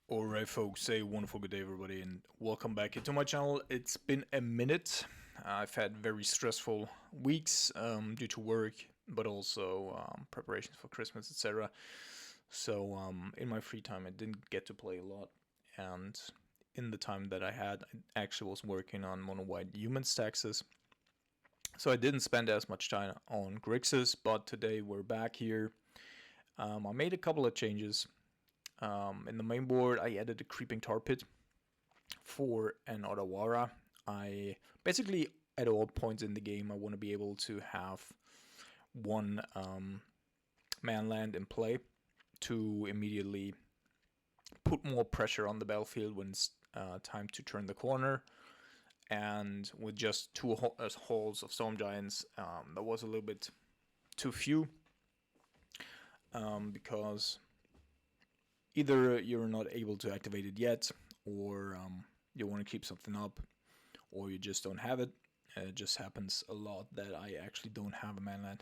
Alright folks, a wonderful good day everybody and welcome back into my channel. It's been a minute. I've had very stressful weeks due to work, but also preparations for Christmas, etc. So in my free time I didn't get to play a lot, and in the time that I had, I actually was working on mono-white human taxes. So I didn't spend as much time on Grixis, but today we're back here. I made a couple of changes. In the main board, I added a creeping tar pit for an Otawara. I basically, at all points in the game, I want to be able to have one man land in play to immediately put more pressure on the battlefield when it's time to turn the corner. And with just two halls of Storm Giants, that was a little bit too few, because either you're not able to activate it yet, or you want to keep something up, or you just don't have it. It just happens a lot that I actually don't have a manland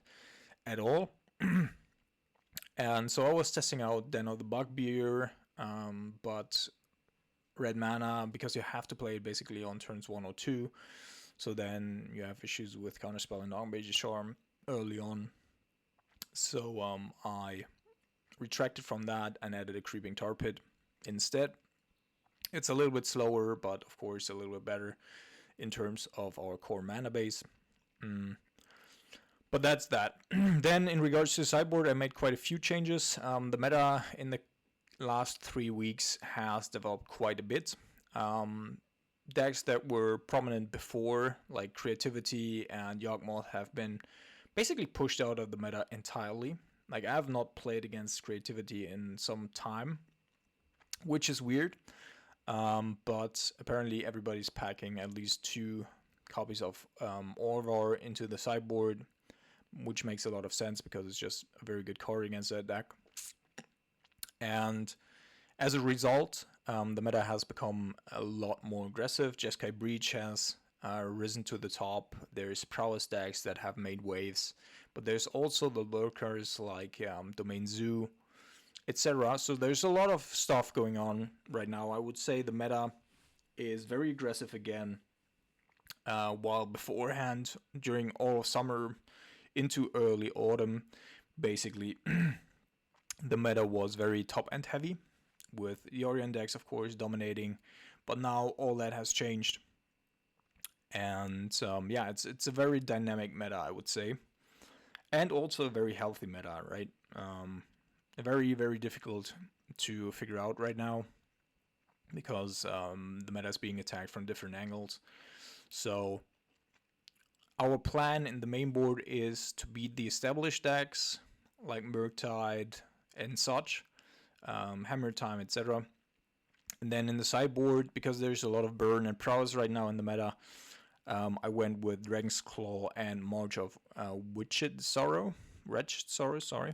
at all. And so I was testing out Den of the Bugbear, but red mana, because you have to play it basically on turns 1 or 2, so then you have issues with Counterspell and Archmage's Charm early on. So I retracted from that and added a creeping tar pit instead. It's a little bit slower, but of course a little bit better in terms of our core mana base. But that's that. Then in regards to the sideboard, I made quite a few changes. The meta in the last 3 weeks has developed quite a bit. Decks that were prominent before, like Creativity and Yawgmoth, have been basically pushed out of the meta entirely. Like, I have not played against Creativity in some time, which is weird. But apparently everybody's packing at least 2 copies of Orvar into the sideboard, which makes a lot of sense because it's just a very good card against that deck. And as a result, the meta has become a lot more aggressive. Jeskai Breach has risen to the top. There's prowess decks that have made waves, but there's also the lurkers like Domain Zoo, etc. So there's a lot of stuff going on right now. I would say the meta is very aggressive again, while beforehand, during all of summer into early autumn, basically the meta was very top-end heavy, with the Orion decks of course dominating, but now all that has changed. And yeah, it's a very dynamic meta, I would say, and also a very healthy meta, right? Very, very difficult to figure out right now because the meta is being attacked from different angles. So our plan in the main board is to beat the established decks like Murktide and such, Hammertime, etc. And then in the sideboard, because there's a lot of burn and prowess right now in the meta, I went with Dragon's Claw and March of Wretched Sorrow, sorry.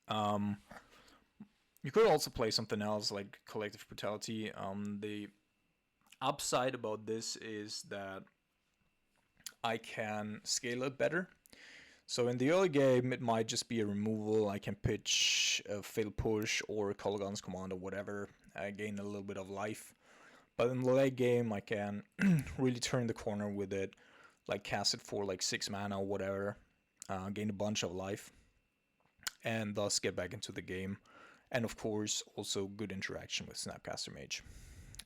You could also play something else like Collective Brutality. The upside about this is that I can scale it better. So in the early game, it might just be a removal. I can pitch a Fail Push or a Kolaghan's Command or whatever. I gain a little bit of life. But in the late game, I can really turn the corner with it, like cast it for like 6 mana or whatever, gain a bunch of life, and thus get back into the game. And of course, also good interaction with Snapcaster Mage.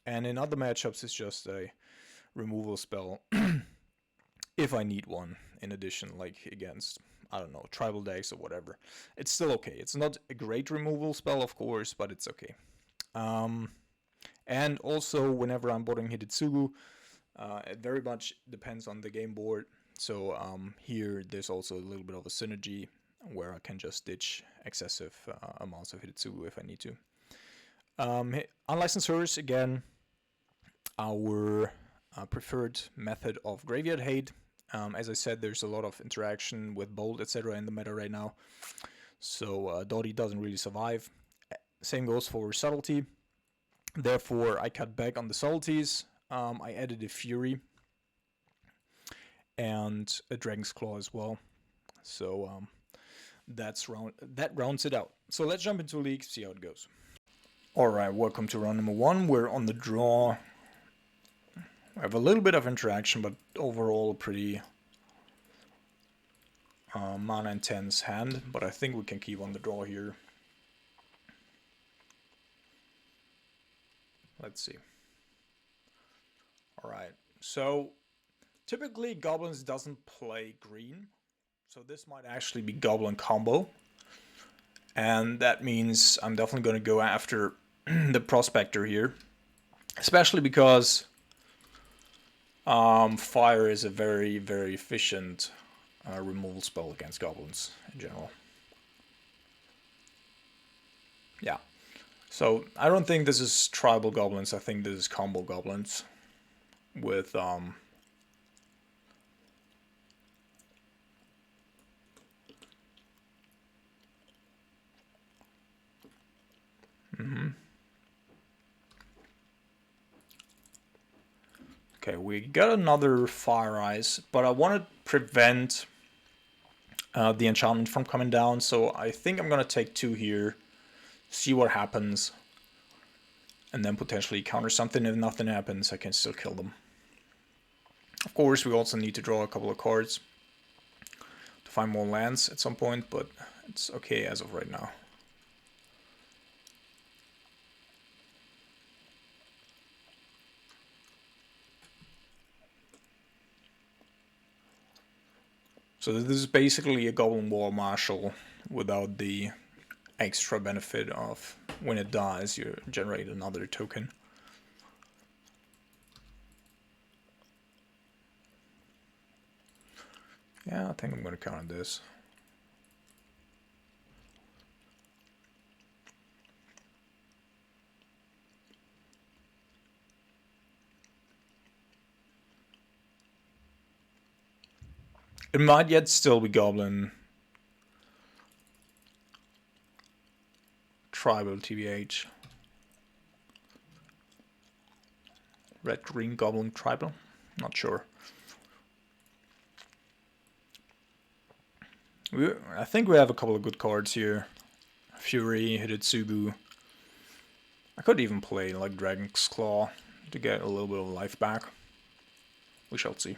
And in other matchups, it's just a removal spell if I need one in addition, like against, I don't know, tribal decks or whatever. It's still okay. It's not a great removal spell, of course, but it's okay. And also, whenever I'm boarding Hidetsugu, it very much depends on the game board. So here, there's also a little bit of a synergy where I can just ditch excessive amounts of Hidetsugu if I need to. Unlicensed Hearse, again, our preferred method of Graveyard Hate. As I said, there's a lot of interaction with Bolt, etc. in the meta right now. So Dottie doesn't really survive. Same goes for Subtlety. Therefore, I cut back on the subtleties. I added a Fury and a Dragon's Claw as well. So that rounds it out. So let's jump into League, see how it goes. Alright, welcome to round number 1. We're on the draw. We have a little bit of interaction, but overall a pretty mana intense hand. But I think we can keep on the draw here. Let's see. Alright, so typically Goblins doesn't play green. So this might actually be Goblin Combo. And that means I'm definitely going to go after the Prospector here. Especially because fire is a very, very efficient removal spell against goblins in general. Yeah. So I don't think this is tribal goblins. I think this is combo goblins with Okay, we got another Fire Eyes, but I want to prevent the enchantment from coming down, so I think I'm gonna take 2 here, see what happens, and then potentially counter something. If nothing happens, I can still kill them. Of course, we also need to draw a couple of cards to find more lands at some point, but it's okay as of right now. So this is basically a Goblin War Marshal without the extra benefit of when it dies, you generate another token. Yeah, I think I'm going to count on this. It might yet still be Goblin Tribal TBH. Red-green Goblin Tribal? Not sure. I think we have a couple of good cards here. Fury, Hidetsugu. I could even play like Dragon's Claw to get a little bit of life back. We shall see.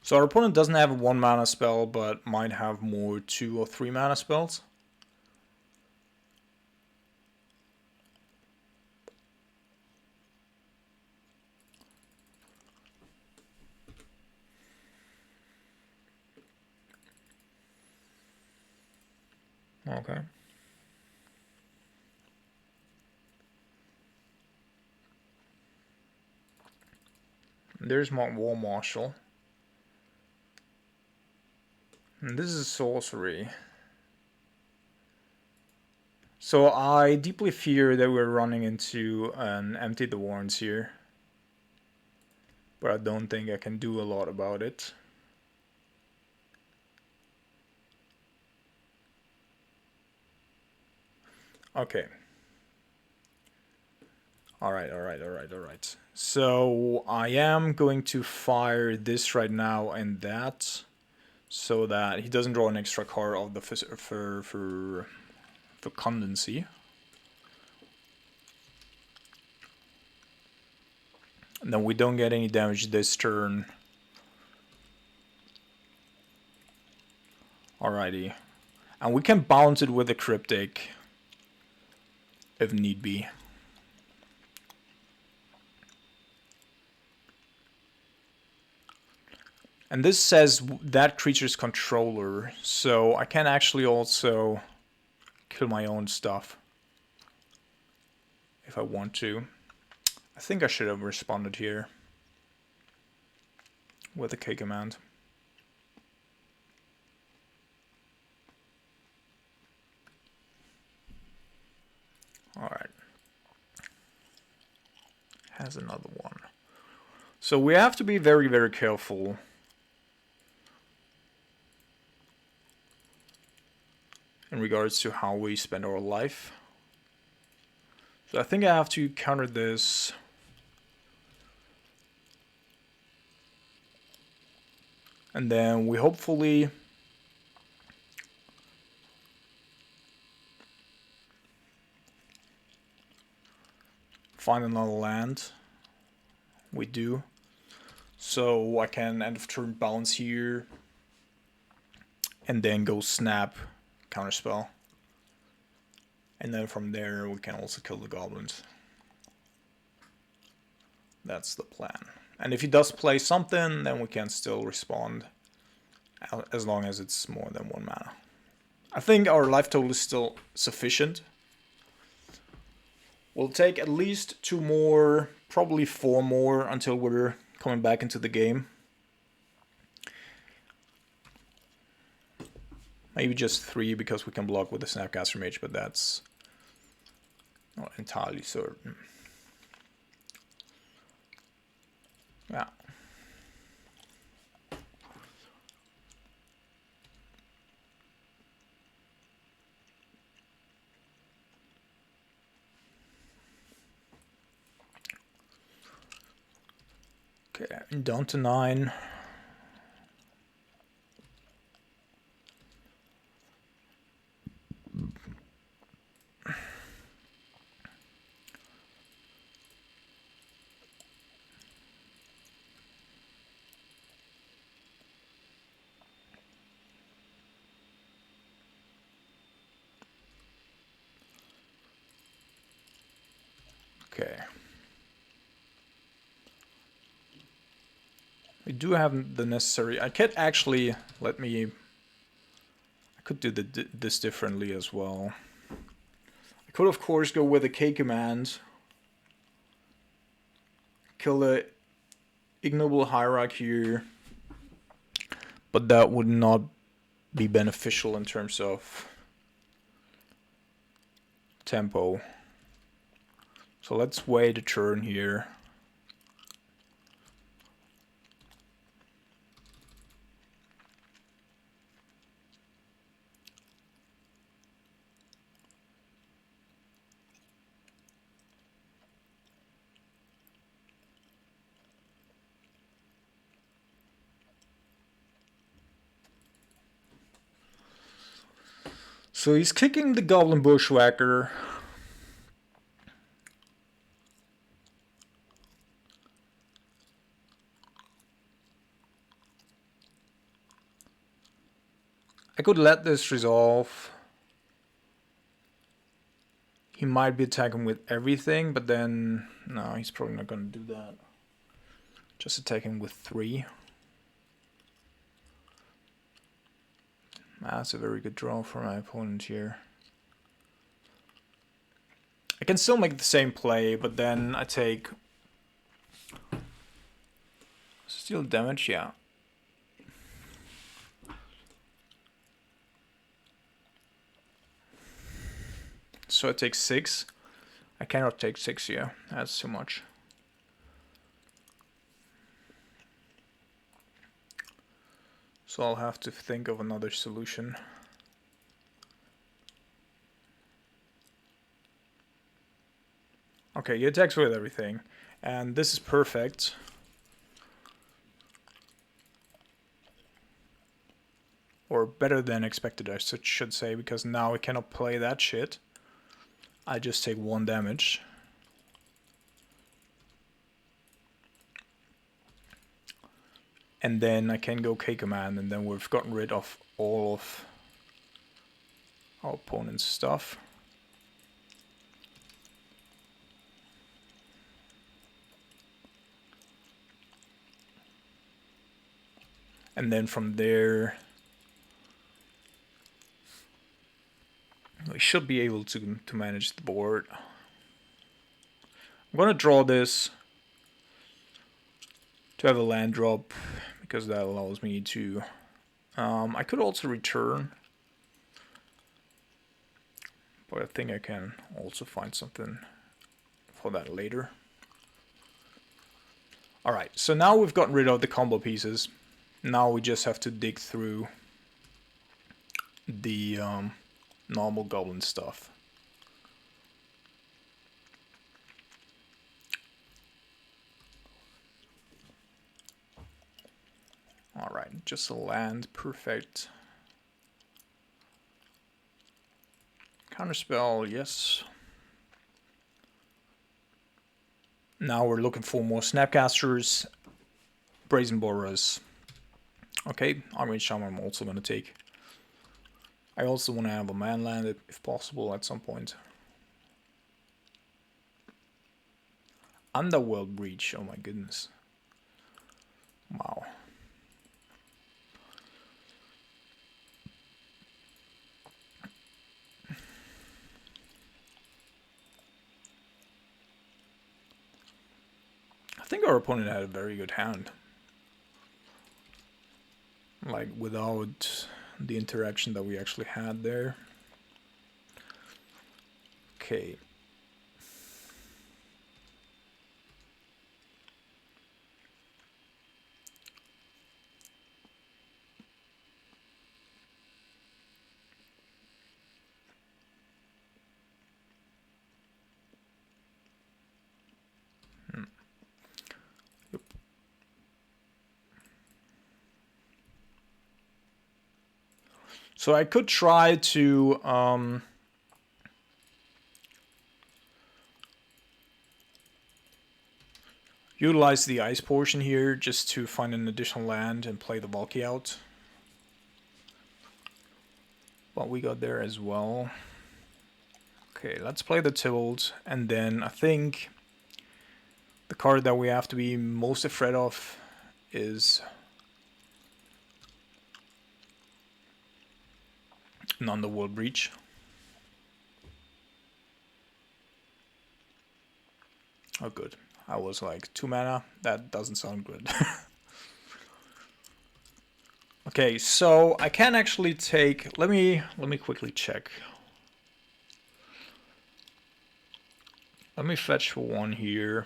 So our opponent doesn't have a 1 mana spell, but might have more 2 or 3 mana spells. Okay. There's my War Marshal. And this is sorcery. So I deeply fear that we're running into an Empty the Warrens here. But I don't think I can do a lot about it. Okay. Alright. So I am going to fire this right now and that, so that he doesn't draw an extra card of the Fecundancy. And then we don't get any damage this turn. Alrighty. And we can bounce it with a Cryptic if need be. And this says that creature's controller, so I can actually also kill my own stuff if I want to. I think I should have responded here with a K command. Alright. Has another one. So we have to be very, very careful. In regards to how we spend our life. So I think I have to counter this. And then we hopefully find another land. We do. So I can end of turn bounce here. And then go snap, counterspell. And then from there we can also kill the goblins. That's the plan. And if he does play something, then we can still respond as long as it's more than 1 mana. I think our life total is still sufficient. We'll take at least 2 more, probably 4 more until we're coming back into the game. Maybe just 3 because we can block with the Snapcaster Mage, but that's not entirely certain. Yeah. Okay, down to 9. Okay. We do have the necessary... I could actually I could do this differently as well. I could of course go with a K command. Kill the ignoble hierarch here. But that would not be beneficial in terms of tempo. So let's wait a turn here. So he's kicking the Goblin Bushwhacker. I could let this resolve. He might be attacking with everything, but then... No, he's probably not going to do that. Just attacking with 3. That's a very good draw for my opponent here. I can still make the same play, but then I take... Still damage, yeah. So I take 6. I cannot take 6 here. That's too much. So I'll have to think of another solution. Okay, he attacks with everything. And this is perfect. Or better than expected, I should say, because now I cannot play that shit. I just take 1 damage. And then I can go K command, and then we've gotten rid of all of our opponent's stuff. And then from there, we should be able to manage the board. I'm gonna draw this to have a land drop, because that allows me to... I could also return, but I think I can also find something for that later. Alright, so now we've gotten rid of the combo pieces. Now we just have to dig through the normal goblin stuff. Alright, just a land, perfect. Counterspell, yes. Now we're looking for more Snapcasters, Brazen Borers. Okay, Armored Shaman I'm also gonna take. I also want to have a man land if possible at some point. Underworld Breach, oh my goodness. Wow. I think our opponent had a very good hand. Like, without the interaction that we actually had there. Okay. Yep. So I could try to utilize the ice portion here just to find an additional land and play the Valky out. But we got there as well. Okay, let's play the Tilled, and then I think the card that we have to be most afraid of is an Underworld Breach. Oh good. I was like 2 mana. That doesn't sound good. Okay, so I can actually take. Let me quickly check. Let me fetch for 1 here.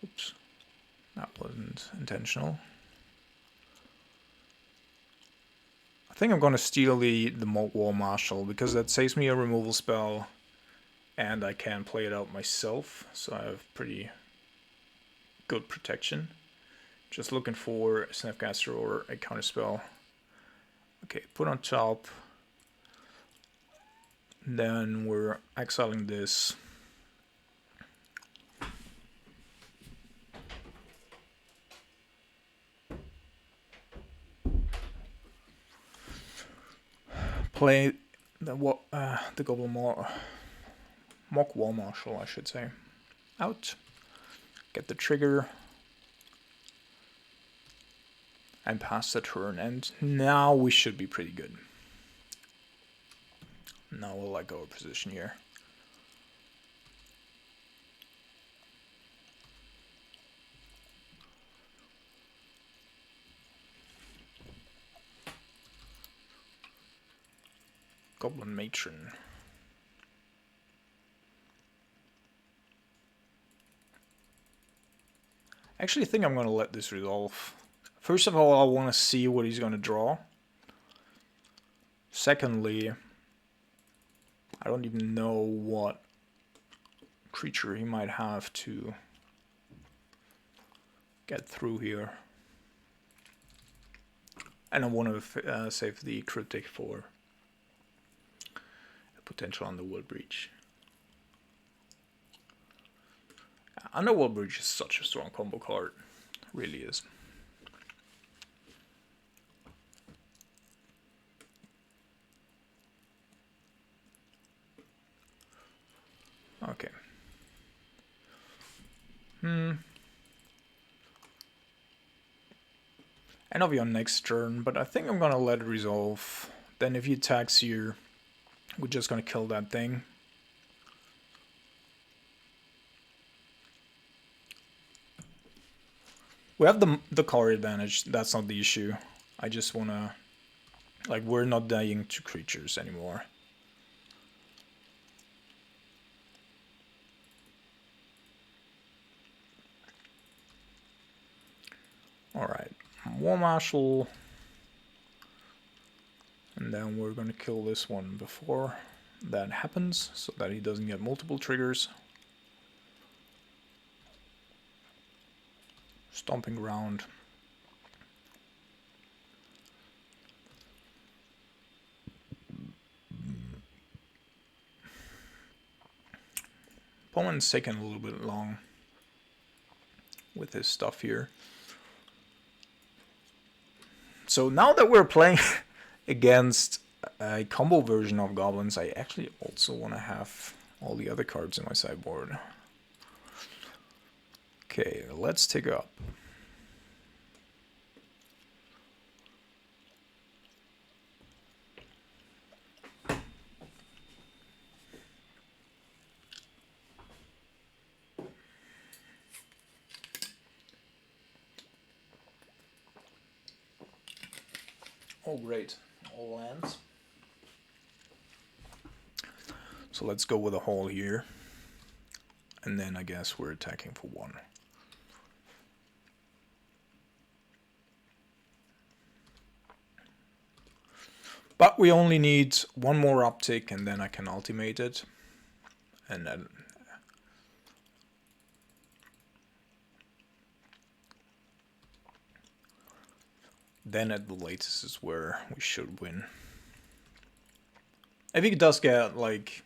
Oops, that wasn't intentional. I think I'm gonna steal the War Marshal because that saves me a removal spell, and I can play it out myself, so I have pretty good protection. Just looking for a Snapcaster or a counterspell. Okay, put on top. Then we're exiling this. Play the Goblin Mock War Marshal, I should say. Out. Get the trigger. And pass the turn. And now we should be pretty good. Now we'll let go of position here. Goblin Matron. I actually think I'm going to let this resolve. First of all, I want to see what he's going to draw. Secondly, I don't even know what creature he might have to get through here. And I want to save the Cryptic for a potential Underworld Breach. Underworld Breach is such a strong combo card. Really is. Okay. End of your next turn, but I think I'm gonna let it resolve. Then if he attacks here, we're just gonna kill that thing. We have the card advantage, that's not the issue. I just wanna, like, we're not dying to creatures anymore. Alright, War Marshal. And then we're gonna kill this one before that happens, so that he doesn't get multiple triggers. Stomping Ground. Opponent's taking a little bit long with his stuff here. So now that we're playing against a combo version of goblins, I actually also want to have all the other cards in my sideboard. Okay, let's take up. Oh great, all lands. So let's go with a hole here. And then I guess we're attacking for 1. But we only need 1 more uptick and then I can ultimate it. And then at the latest is where we should win. If he does get like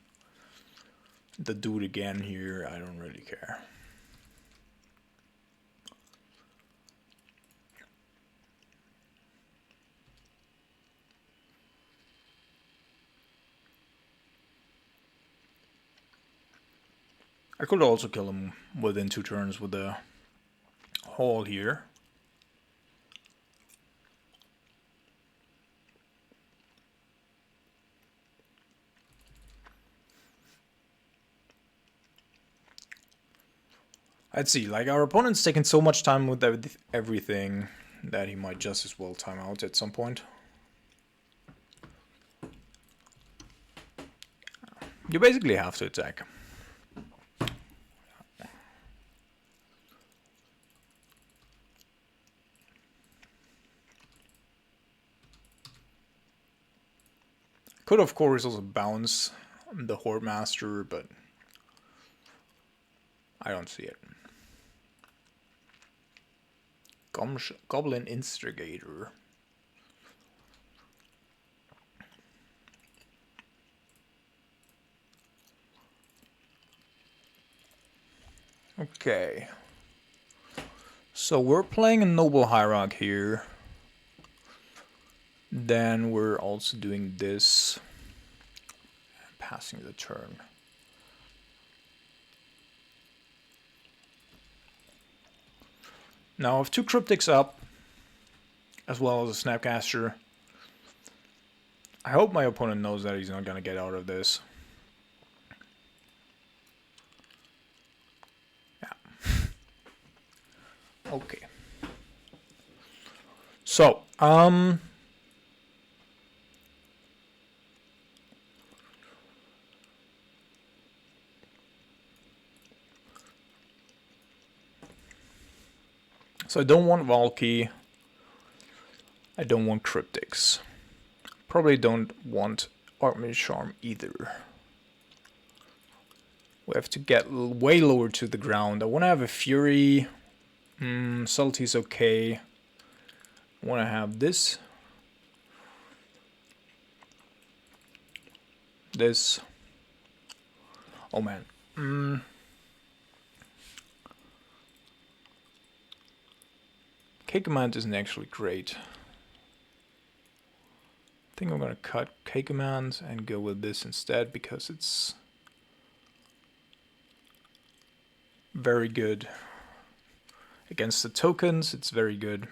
the dude again here, I don't really care. I could also kill him within 2 turns with the hole here. Let's see, like our opponent's taking so much time with everything that he might just as well time out at some point. You basically have to attack. Could of course also bounce the Horde Master, but I don't see it. Goblin Instigator. Okay. So we're playing a Noble Hierarch here. Then we're also doing this. Passing the turn. Now, with 2 Cryptics up, as well as a Snapcaster, I hope my opponent knows that he's not going to get out of this. Yeah. Okay. So, so I don't want Valky. I don't want Cryptics. Probably don't want Archmage Charm either. We have to get way lower to the ground. I want to have a Fury. Subtlety's okay. I want to have this. This. Oh man. K-Command isn't actually great. I think I'm gonna cut K-Command and go with this instead because it's very good against the tokens. It's very good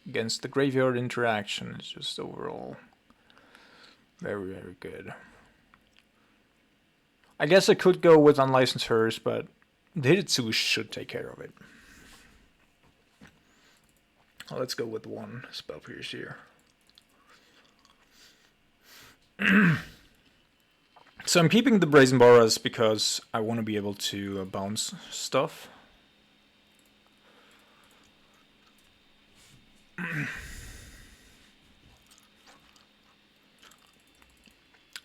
against the graveyard interaction. It's just overall very, very good. I guess I could go with Unlicensed Hers, but the Hidetsu should take care of it. Well, let's go with 1 Spell Pierce here. So I'm keeping the Brazen Boras because I want to be able to bounce stuff.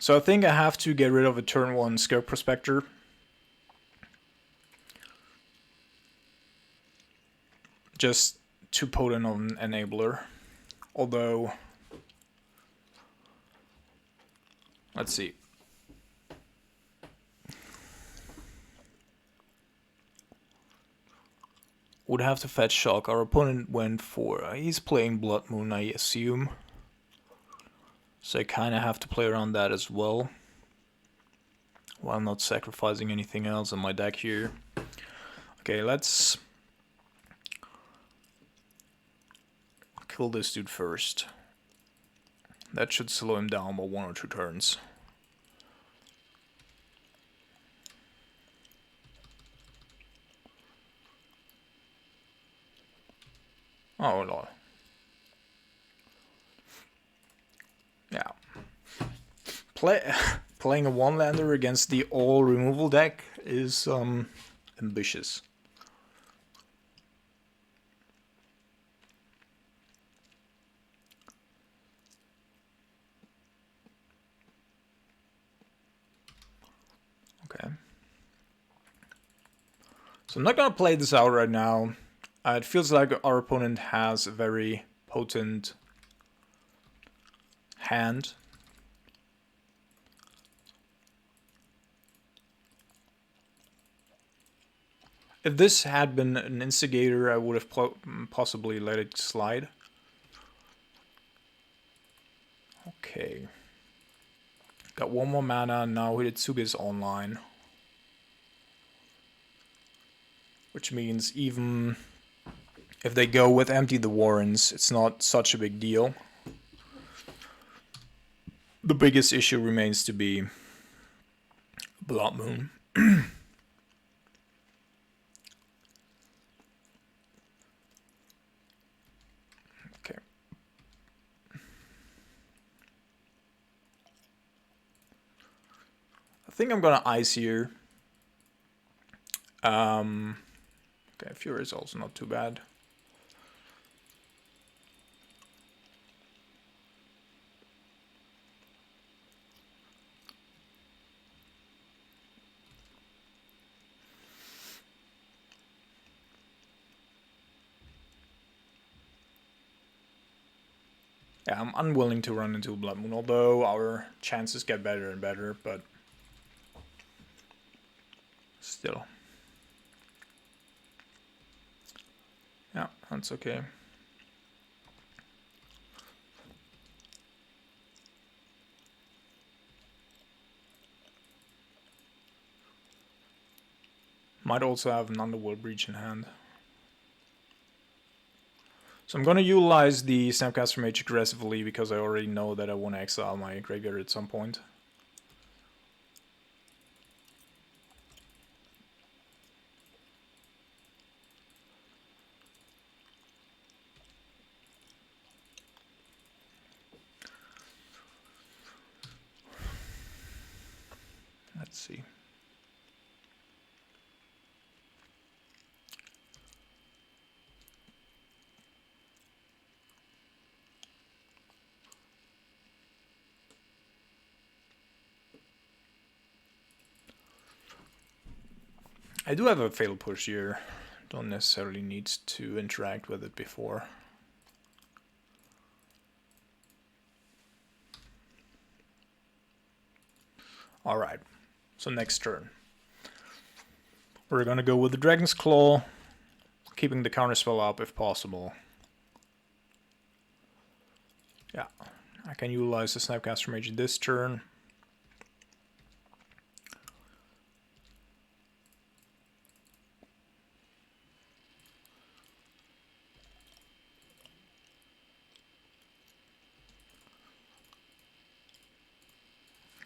So I think I have to get rid of a turn 1 Scare Prospector. Just too potent on Enabler. Although, let's see. Would have to fetch Shock. Our opponent went for... he's playing Blood Moon, I assume. So I kind of have to play around that as well. While not sacrificing anything else in my deck here. Okay, let's kill this dude first. That should slow him down by 1 or 2 turns. Oh lord. Yeah. Playing a 1-lander against the all removal deck is ambitious. Okay. So I'm not gonna play this out right now. It feels like our opponent has a very potent hand. If this had been an instigator, I would have possibly let it slide. Okay. Got 1 more mana, now Hitotsuge is online. Which means even if they go with Empty the Warrens, it's not such a big deal. The biggest issue remains to be Blood Moon. Okay. I think I'm gonna ice here. Okay, Fury is also not too bad. Yeah, I'm unwilling to run into Blood Moon, although our chances get better and better, but still. Yeah, that's okay. Might also have an Underworld Breach in hand. So I'm going to utilize the Snapcaster Mage aggressively because I already know that I want to exile my graveyard at some point. Let's see. I do have a Fatal Push here. Don't necessarily need to interact with it before. Alright, so next turn. We're gonna go with the Dragon's Claw, keeping the counterspell up if possible. Yeah, I can utilize the Snapcaster Mage this turn.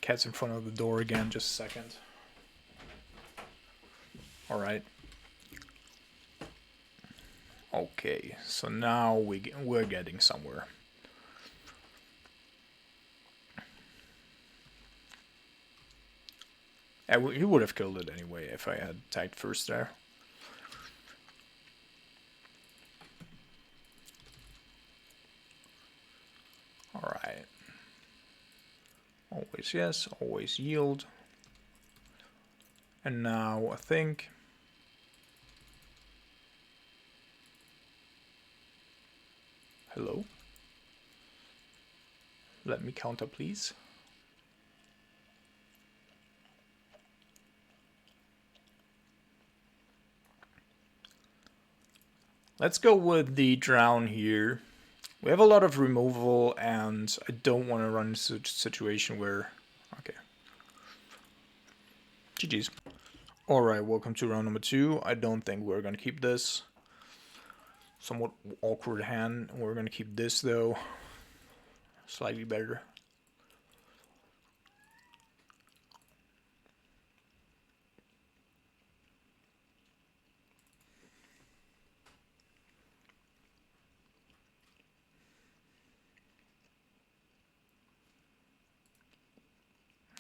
Cat's in front of the door again, just a second. Alright. Okay, so now we're getting somewhere. He would have killed it anyway if I had tagged first there. Alright. Always yes, always yield. And now I think... Hello? Let me counter, please. Let's go with the drown here. We have a lot of removal, and I don't want to run into a situation where... Okay. GG's. Alright, welcome to round number 2. I don't think we're going to keep this. Somewhat awkward hand. We're going to keep this, though. Slightly better.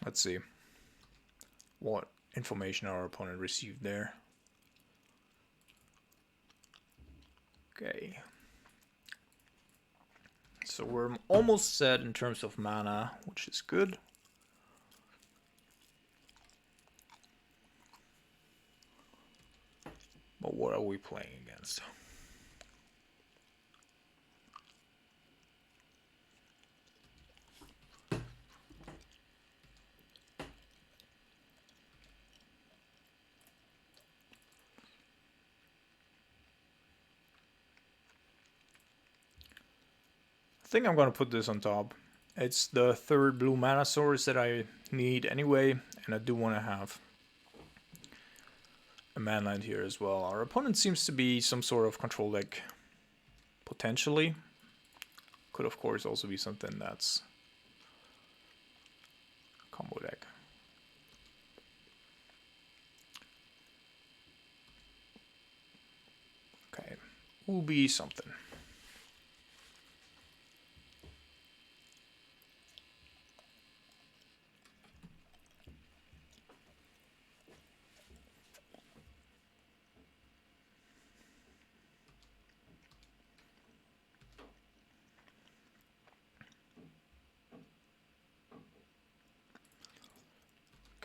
Let's see what information our opponent received there. Okay. So we're almost set in terms of mana, which is good. But what are we playing against? I think I'm going to put this on top. It's the third blue mana source that I need anyway, and I do want to have a manland here as well. Our opponent seems to be some sort of control deck, potentially. Could of course also be something that's combo deck. Okay, will be something.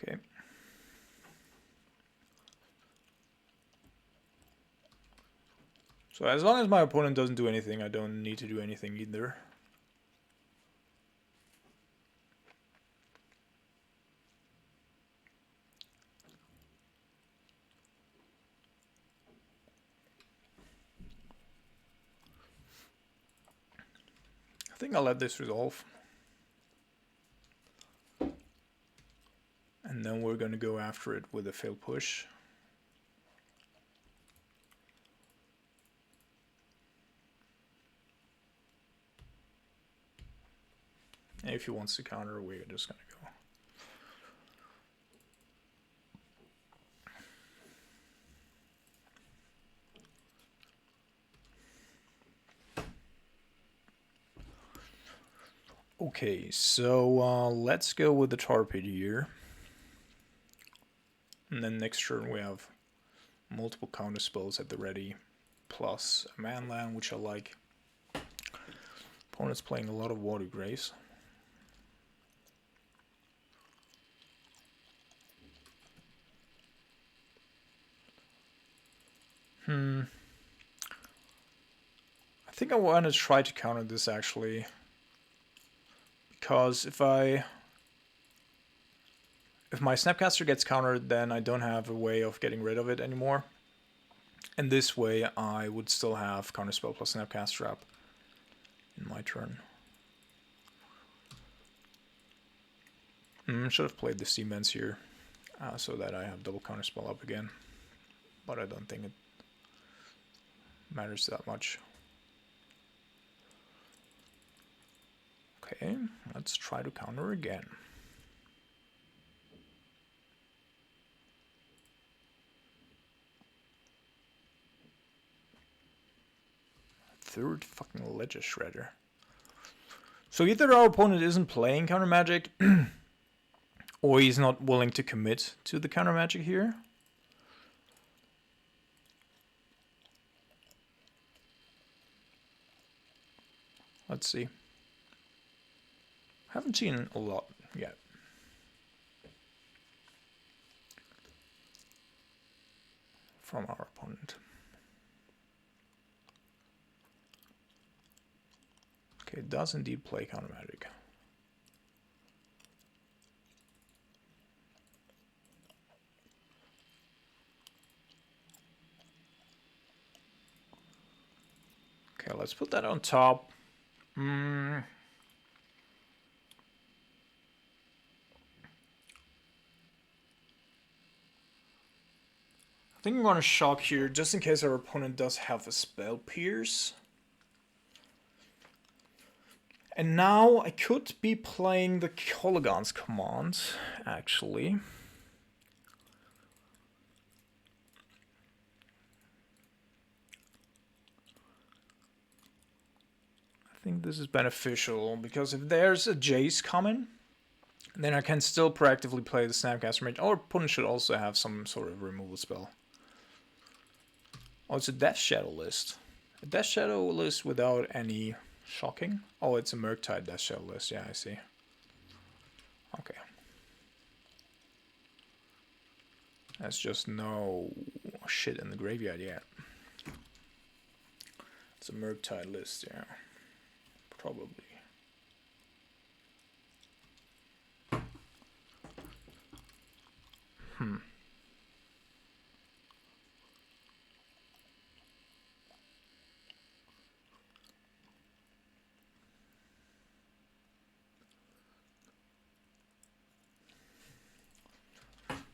Okay. So as long as my opponent doesn't do anything, I don't need to do anything either. I think I'll let this resolve. And then we're going to go after it with a failed push. And if he wants to counter, we're just going to go. Okay, so let's go with the Tar Pit here. And then next turn we have multiple counter spells at the ready, plus a manland, which I like. Opponent's playing a lot of Water Graves. I think I want to try to counter this actually. Because if my Snapcaster gets countered, then I don't have a way of getting rid of it anymore. And this way I would still have Counterspell plus Snapcaster up in my turn. Should have played the Seamans here, so that I have double Counterspell up again. But I don't think it matters that much. Okay, let's try to counter again. Third fucking Ledger Shredder. So either our opponent isn't playing counter magic, or he's not willing to commit to the counter magic here. Let's see. I haven't seen a lot yet. From our opponent. Okay, it does indeed play counter magic. Okay, let's put that on top. I think I'm gonna shock here, just in case our opponent does have a spell pierce. And now I could be playing the Kolaghan's command, actually. I think this is beneficial, because if there's a Jace coming, then I can still proactively play the Snapcaster Mage. Our opponent should also have some sort of removal spell. Oh, it's a Death Shadow list. A Death Shadow list without any shocking? Oh, it's a Murktide Death Shadow list. Yeah, I see. Okay. That's just no shit in the graveyard yet. It's a Murktide list, yeah. Probably.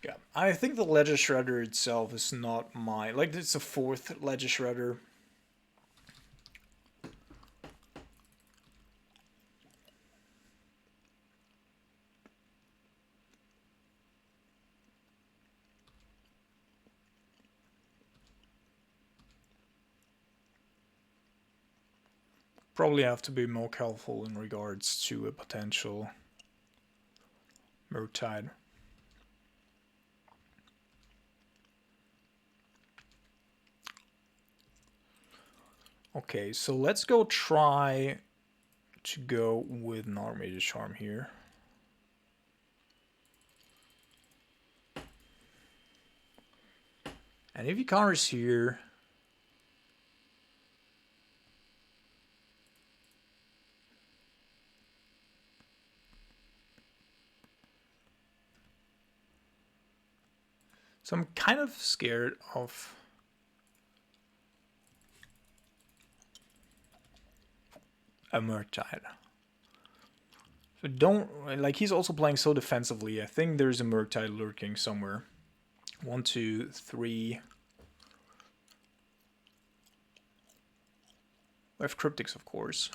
Yeah, I think the Ledger Shredder itself is not my... Like, it's a 4th Ledger Shredder. Probably have to be more careful in regards to a potential Murktide. Okay, so let's go try to go with an Automated Charm here. And if he counters here... So I'm kind of scared of... a Murktide. So don't... Like, he's also playing so defensively. I think there's a Murktide lurking somewhere. 1, 2, 3... We have Cryptics, of course.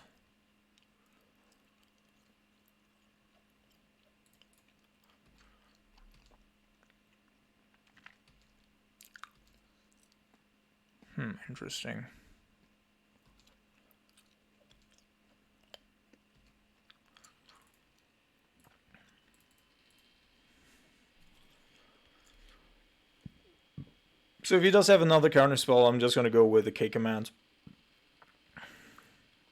Interesting. So if he does have another counter spell, I'm just going to go with the K command.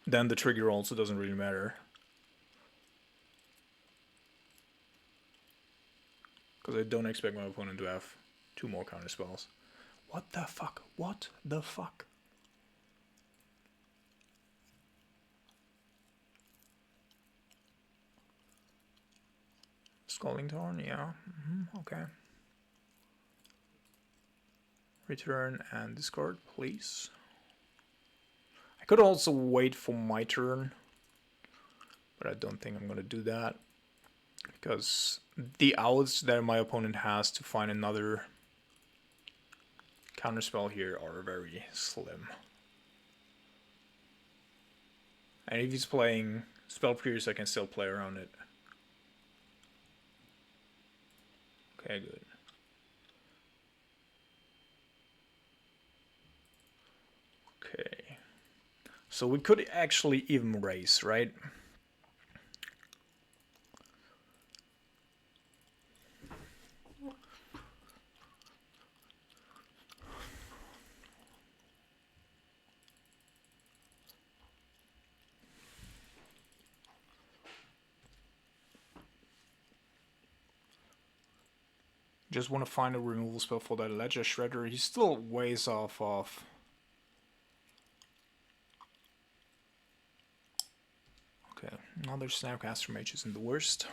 Then the trigger also doesn't really matter. Because I don't expect my opponent to have 2 more counter spells. What the fuck? What the fuck? Scalding Tarn, yeah. Okay. Return and discard, please. I could also wait for my turn, but I don't think I'm gonna do that, because the outs that my opponent has to find another counterspell here are very slim. And if he's playing Spell Pierce, I can still play around it. Okay, good. Okay. So we could actually even raise, right? Just want to find a removal spell for that Ledger Shredder. He's still ways off of... Okay, another Snapcaster Mage isn't the worst.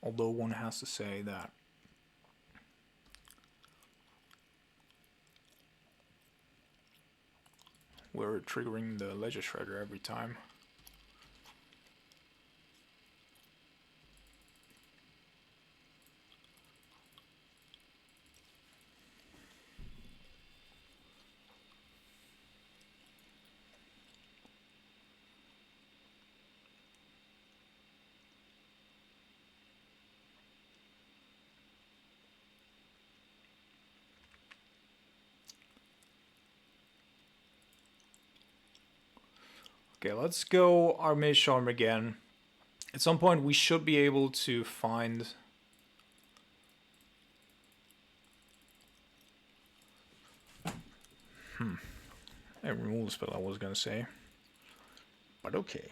Although one has to say that we're triggering the Ledger Shredder every time. Okay, let's go our Mage Charm again. At some point we should be able to find... a removal spell I was gonna say. But okay.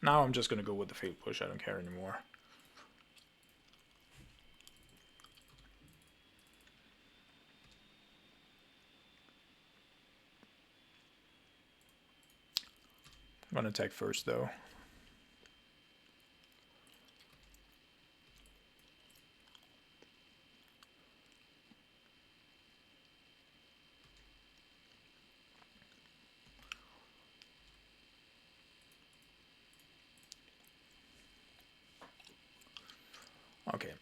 Now I'm just gonna go with the Fatal Push, I don't care anymore. I'm gonna attack first though. Okay,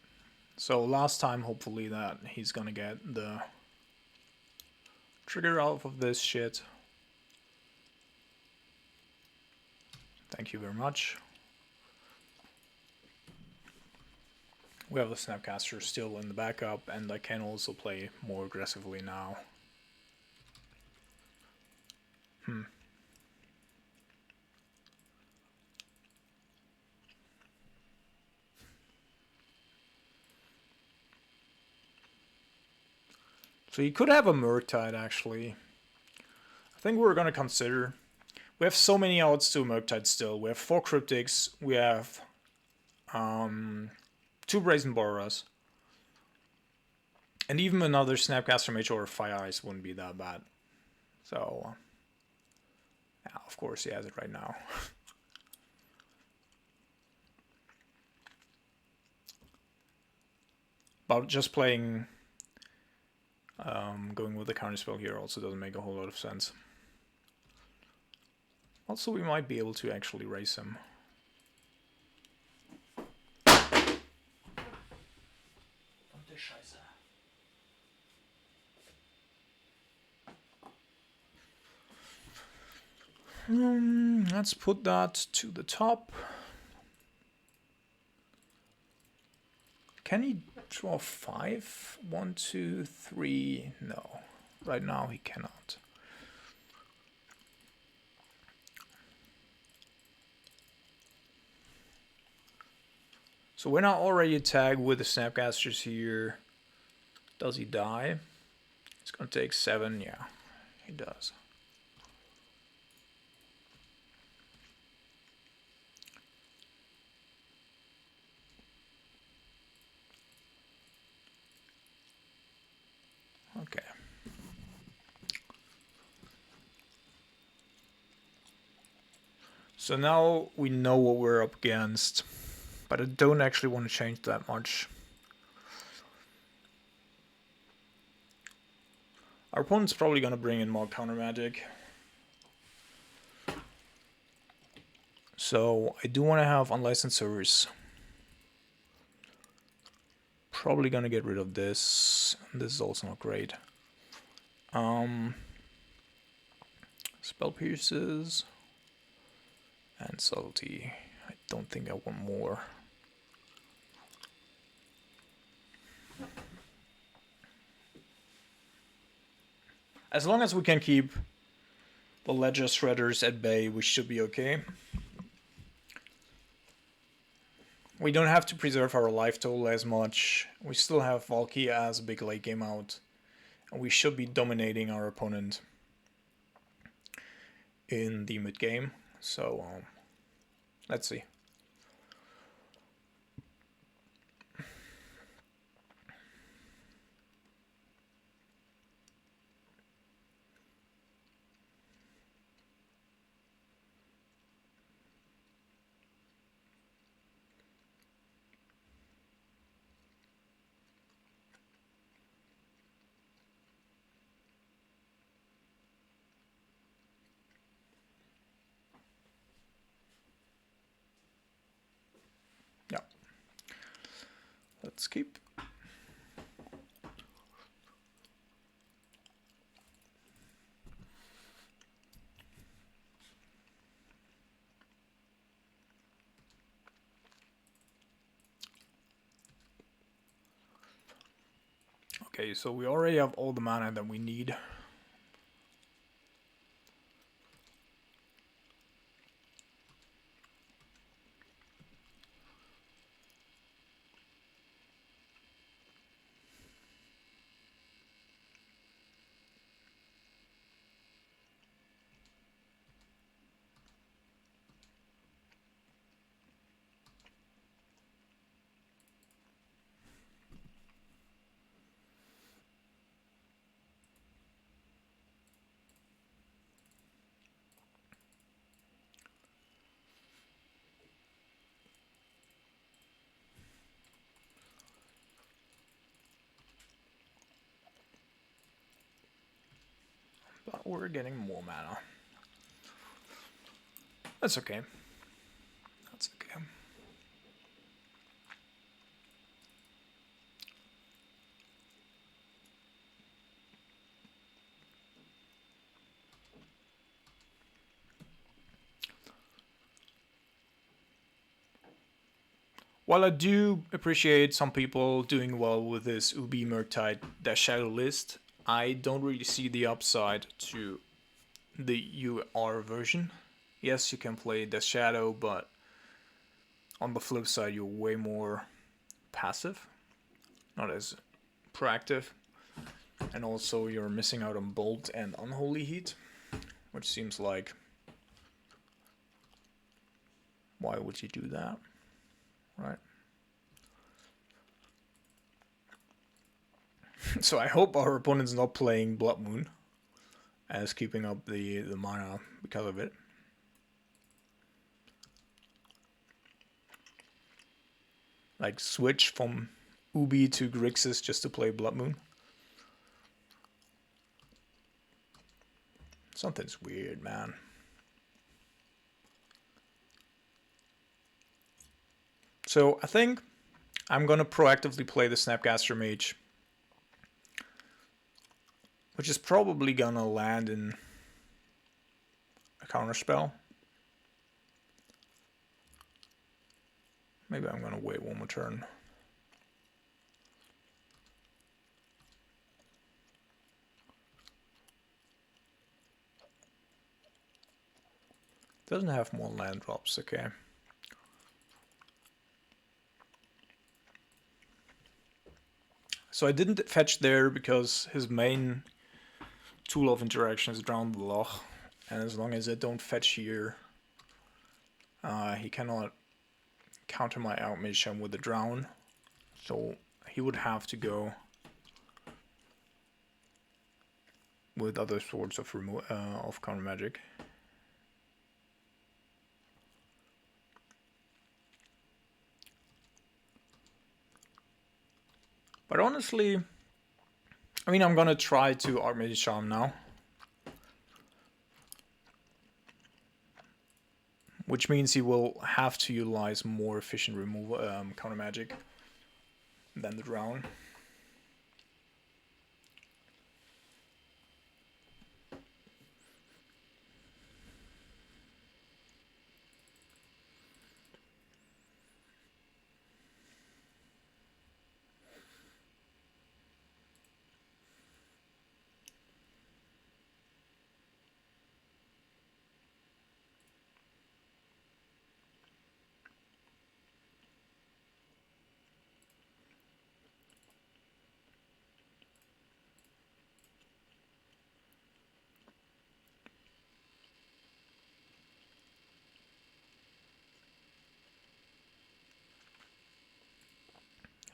so last time hopefully that he's gonna get the trigger off of this shit. Thank you very much. We have the Snapcaster still in the backup, and I can also play more aggressively now. So you could have a Murktide actually. I think we're gonna consider. We have so many outs to Murktide still. We have 4 Cryptics, we have 2 Brazen Borers. And even another Snapcaster Mage or Fire Ice wouldn't be that bad. So, yeah, of course he has it right now. But just playing, going with the counter spell here also doesn't make a whole lot of sense. Also, we might be able to actually raise him. Let's put that to the top. Can he draw 5? 1, 2, 3. No. Right now he cannot. So we're not already tagged with the Snapcasters here. Does he die? It's gonna take 7. Yeah, he does. Okay. So now we know what we're up against, but I don't actually want to change that much. Our opponent's probably going to bring in more counter magic. So I do want to have unlicensed servers. Probably going to get rid of this. This is also not great. Spell Pierces. And Subtlety. I don't think I want more. As long as we can keep the Ledger Shredders at bay, we should be okay. We don't have to preserve our life total as much. We still have Valky as a big late game out. And we should be dominating our opponent in the mid game. So let's see. Yeah. Let's keep. Okay, so we already have all the mana that we need. But we're getting more mana. That's okay. That's okay. While I do appreciate some people doing well with this Ubi Murktide Shadow list, I don't really see the upside to the UR version. Yes, you can play the Shadow, but on the flip side, you're way more passive, not as proactive. And also, you're missing out on Bolt and Unholy Heat, which seems like, why would you do that? Right? So I hope our opponent's not playing Blood Moon as keeping up the mana because of it. Like switch from Ubi to Grixis just to play Blood Moon. Something's weird, man. So I think I'm gonna proactively play the Snapcaster Mage, which is probably gonna land in a counterspell. Maybe I'm gonna wait one more turn. Doesn't have more land drops, okay. So I didn't fetch there because his main tool of interaction is Drown the Loch, and as long as I don't fetch here, he cannot counter my Outmission with the Drown, so he would have to go with other sorts of counter magic. But honestly, I mean, I'm gonna try to Archmage Charm now, which means he will have to utilize more efficient removal counter magic than the Drown.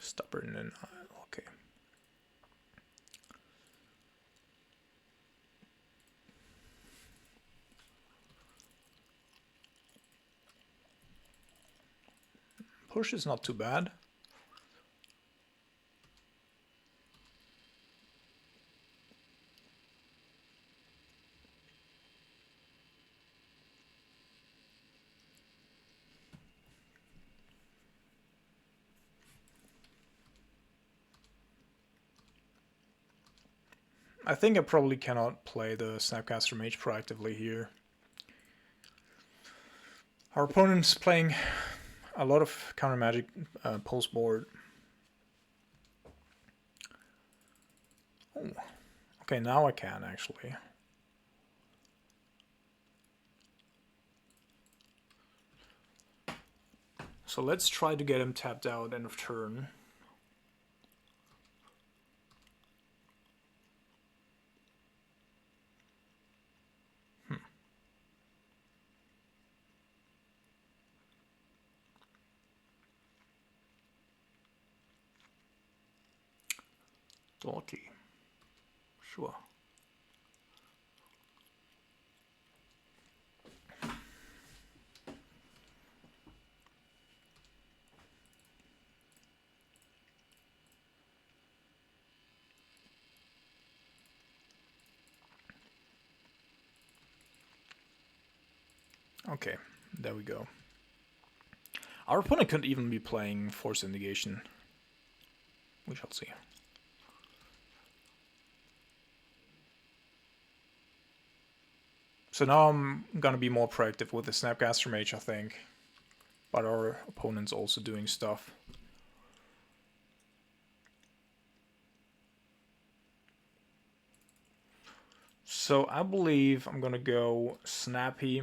Stubborn and okay. Push is not too bad. I think I probably cannot play the Snapcaster Mage proactively here. Our opponent's playing a lot of counter magic post board. Oh, okay, now I can actually. So let's try to get him tapped out end of turn. Dorky. Sure. Okay, there we go. Our opponent could even be playing Force Indication. We shall see. So now I'm gonna be more proactive with the Snapcaster Mage, I think. But our opponent's also doing stuff. So I believe I'm gonna go Snappy.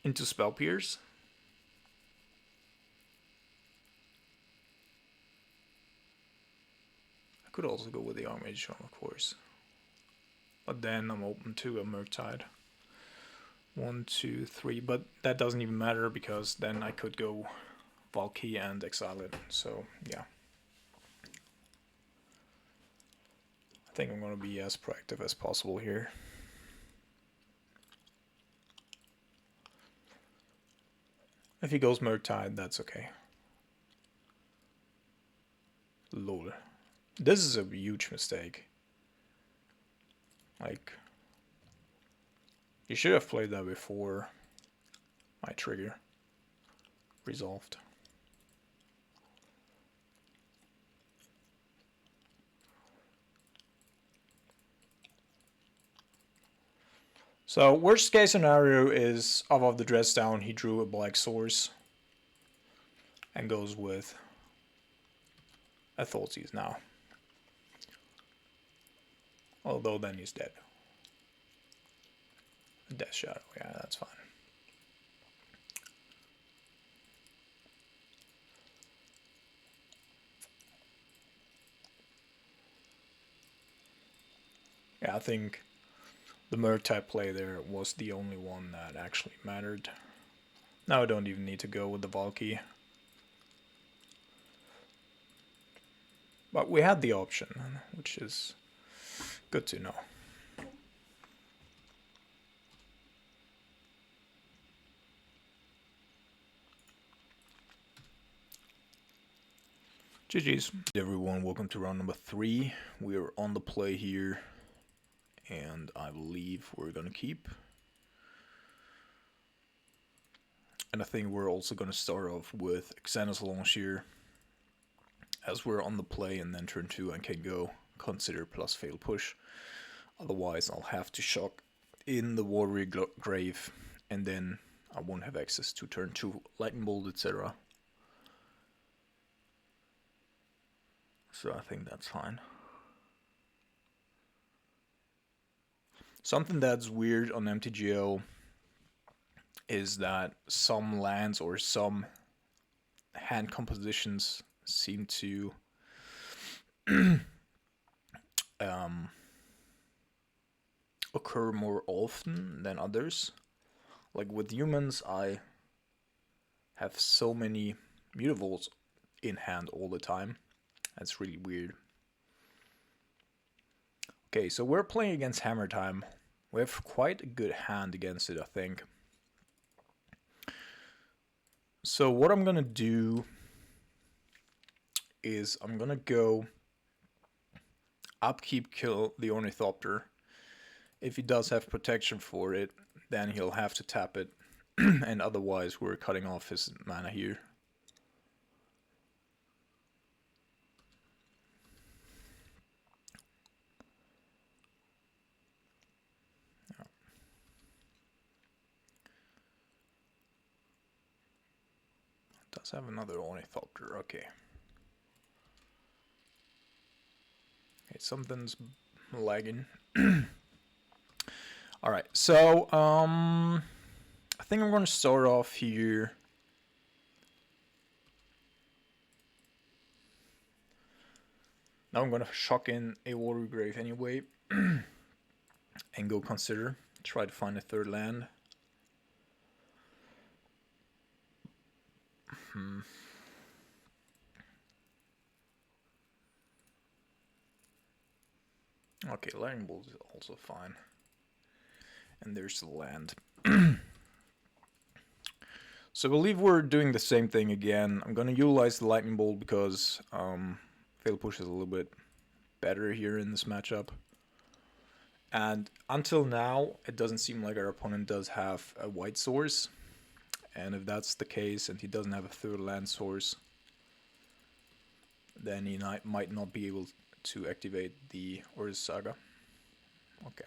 Into Spell Pierce. I could also go with the Archmage, of course. But then I'm open to a Murktide. 1, 2, 3, but that doesn't even matter because then I could go Valky and exile it. So yeah, I think I'm gonna be as proactive as possible here. If he goes Murktide, that's okay. Lol. This is a huge mistake. Like, you should have played that before my trigger resolved. So worst case scenario is off of the dress down he drew a black source and goes with a Thoughtseize now. Although then he's dead. Death Shadow, yeah, that's fine. Yeah, I think the Murktide play there was the only one that actually mattered. Now I don't even need to go with the Valky. But we had the option, which is good to know. GG's. Everyone, welcome to round number 3. We're on the play here, and I believe we're gonna keep. And I think we're also gonna start off with Xana's launch here, as we're on the play, and then turn 2 I can go consider plus fail push. Otherwise I'll have to shock in the Warrior Grave, and then I won't have access to turn 2 Lightning Bolt, etc. So I think that's fine. Something that's weird on MTGO is that some lands or some hand compositions seem to occur more often than others. Like with humans, I have so many mutables in hand all the time. That's really weird. Okay, so we're playing against Hammertime. We have quite a good hand against it, I think. So what I'm gonna do is I'm gonna go upkeep, kill the Ornithopter. If he does have protection for it, then he'll have to tap it. And otherwise we're cutting off his mana here. Does have another Ornithopter, okay. Okay, something's lagging. Alright, so I think I'm gonna start off here. Now I'm gonna shock in a Water Grave anyway. And go consider. Try to find a third land. Okay, Lightning Bolt is also fine. And there's the land. So I believe we're doing the same thing again. I'm gonna utilize the Lightning Bolt because Fail Push is a little bit better here in this matchup. And until now, it doesn't seem like our opponent does have a white source. And if that's the case, and he doesn't have a third land source, then he might not be able to activate the Urza Saga. Okay.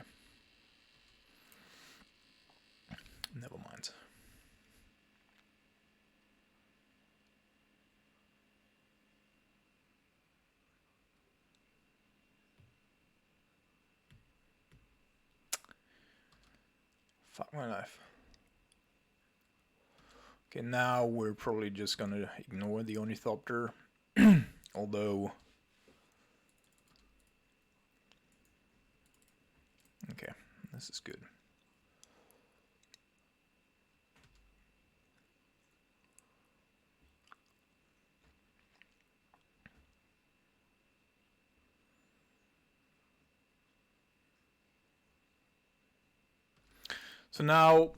Never mind. Fuck my life. Okay, now we're probably just gonna ignore the Ornithopter. Although... Okay, this is good. So now...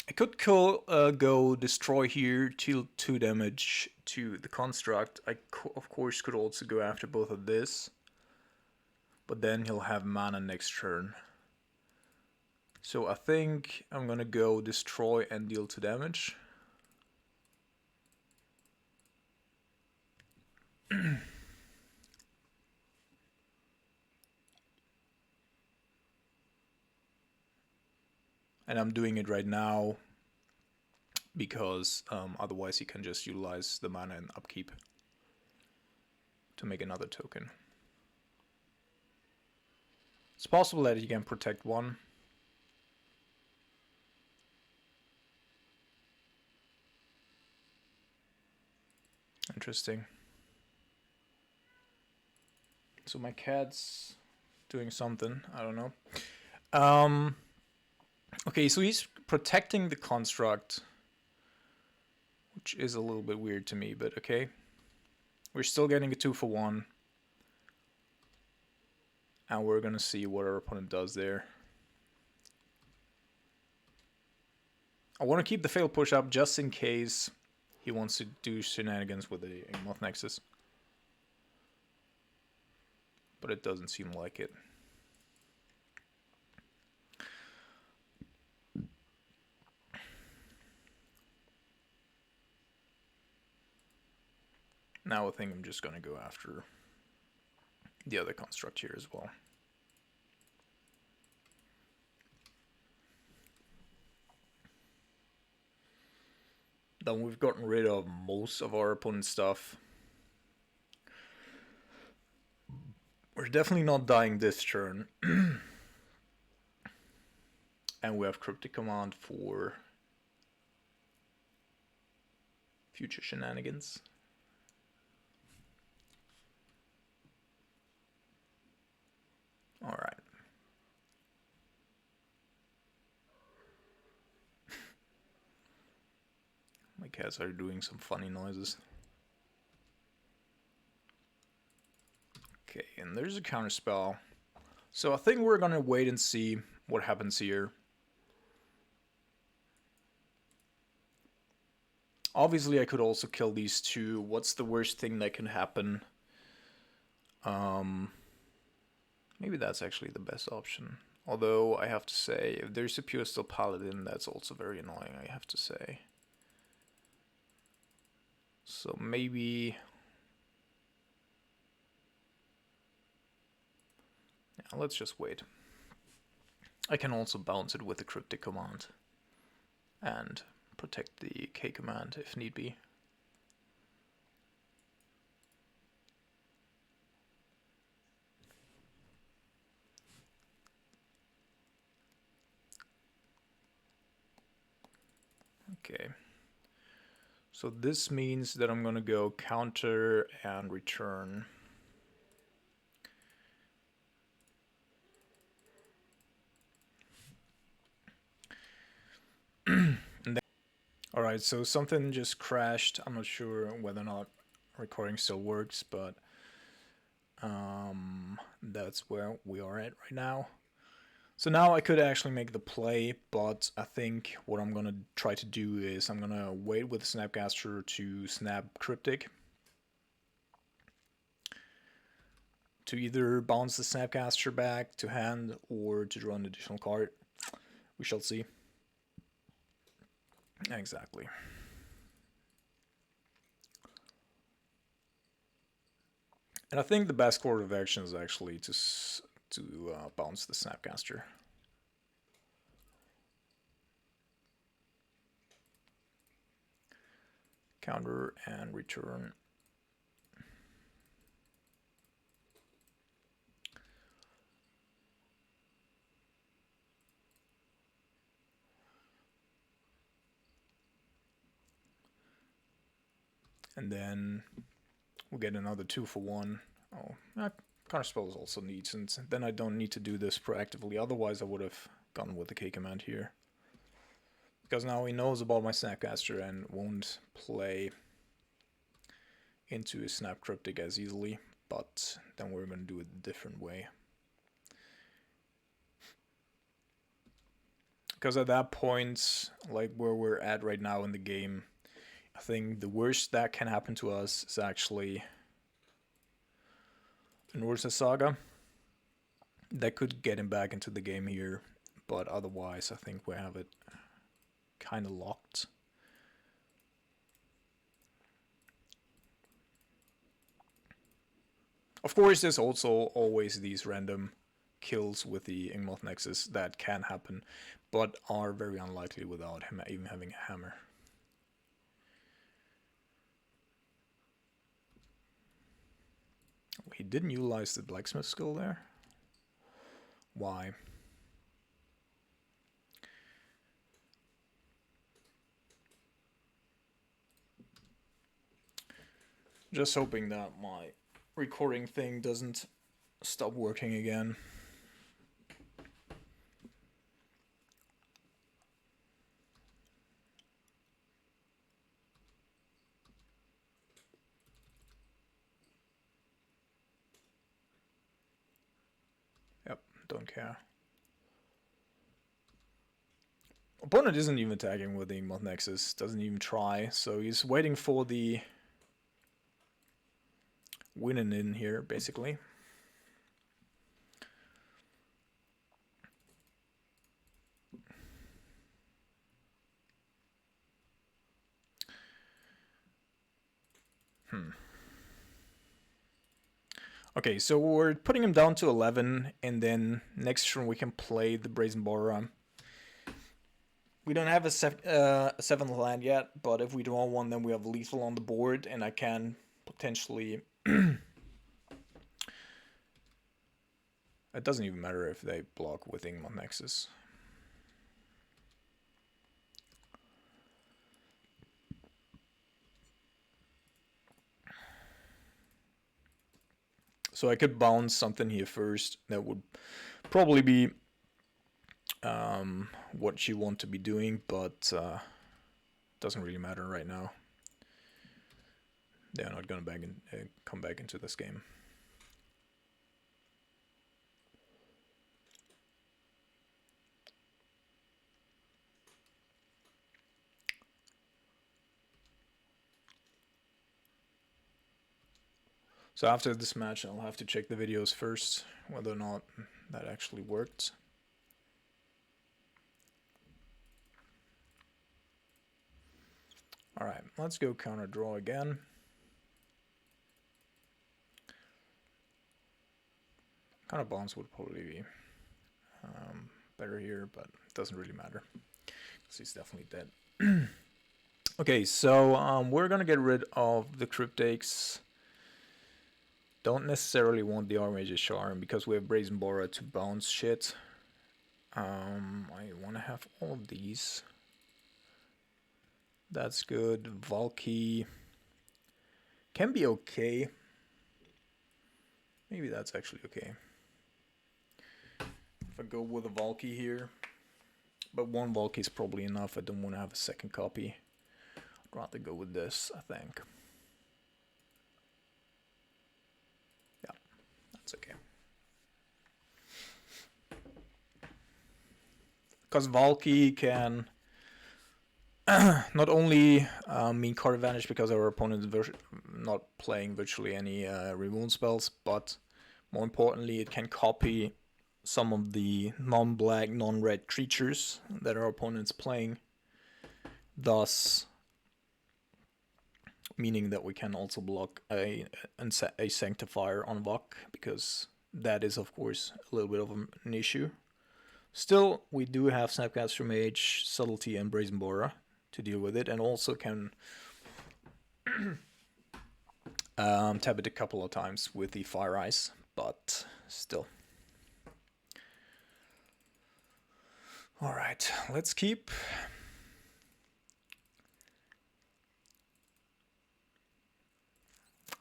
I could go destroy here, deal 2 damage to the construct. I of course could also go after both of this. But then he'll have mana next turn. So I think I'm gonna go destroy and deal 2 damage. And I'm doing it right now because otherwise he can just utilize the mana and upkeep to make another token. It's possible that he can protect 1. Interesting. So my cat's doing something, I don't know. Okay, so he's protecting the construct, which is a little bit weird to me, but okay. We're still getting a 2-for-1. And we're gonna see what our opponent does there. I want to keep the fail push up just in case he wants to do shenanigans with a Moth Nexus. But it doesn't seem like it. Now I think I'm just gonna go after the other construct here as well. Then we've gotten rid of most of our opponent's stuff. We're definitely not dying this turn. And we have Cryptic Command for future shenanigans. All right. My cats are doing some funny noises. Okay, and there's a counter spell. So I think we're gonna wait and see what happens here. Obviously, I could also kill these two. What's the worst thing that can happen? Maybe that's actually the best option. Although, I have to say, if there's a pure steel paladin, that's also very annoying, I have to say. So maybe... yeah, let's just wait. I can also bounce it with the cryptic command. And protect the K command if need be. Okay. So this means that I'm gonna go counter and return. Alright, so something just crashed. I'm not sure whether or not recording still works, but that's where we are at right now. So now I could actually make the play, but I think what I'm gonna try to do is I'm gonna wait with Snapcaster to snap Cryptic. To either bounce the Snapcaster back to hand or to draw an additional card. We shall see. Exactly. And I think the best course of action is actually to bounce the Snapcaster. Counter and return. And then we'll get another 2-for-1. Oh, counterspell is also neat, and then I don't need to do this proactively. Otherwise, I would have gone with the K command here. Because now he knows about my Snapcaster and won't play into his Snap Cryptic as easily. But then we're going to do it a different way. Because at that point, like where we're at right now in the game, I think the worst that can happen to us is actually an Ursa Saga. That could get him back into the game here, but otherwise I think we have it kind of locked. Of course, there's also always these random kills with the Ingmoth Nexus that can happen, but are very unlikely without him even having a hammer. He didn't utilize the blacksmith skill there. Why? Just hoping that my recording thing doesn't stop working again. Yep, don't care. Opponent isn't even attacking with the Ingmoth Nexus, doesn't even try, so he's waiting for the winning in here, basically. Okay, so we're putting him down to 11, and then next turn we can play the Brazen Borer. We don't have a 7th land yet, but if we draw one, then we have lethal on the board, and I can potentially... It doesn't even matter if they block with Ingmoth Nexus. So I could bounce something here first. That would probably be what you want to be doing, but doesn't really matter right now. They're not gonna come back into this game. So after this match, I'll have to check the videos first, whether or not that actually worked. Alright, let's go counter draw again. Counter bounce would probably be better here, but it doesn't really matter, because he's definitely dead. Okay, so we're gonna get rid of the Cryptakes. Don't necessarily want the Armage's Charm, because we have Brazen Borer to bounce shit. I want to have all of these. That's good. Valky can be okay. Maybe that's actually okay. If I go with a Valky here, but one Valky is probably enough. I don't want to have a second copy. I'd rather go with this, I think. Yeah, that's okay. Because Valky can not only mean card advantage because our opponent is not playing virtually any remove spells, but more importantly, it can copy some of the non-black, non-red creatures that our opponent's playing, thus meaning that we can also block a Sanctifier on Vok, because that is, of course, a little bit of an issue. Still, we do have Snapcaster Mage, Subtlety, and Brazen Borer to deal with it, and also can tap it a couple of times with the Fire Ice, but still. Alright, let's keep.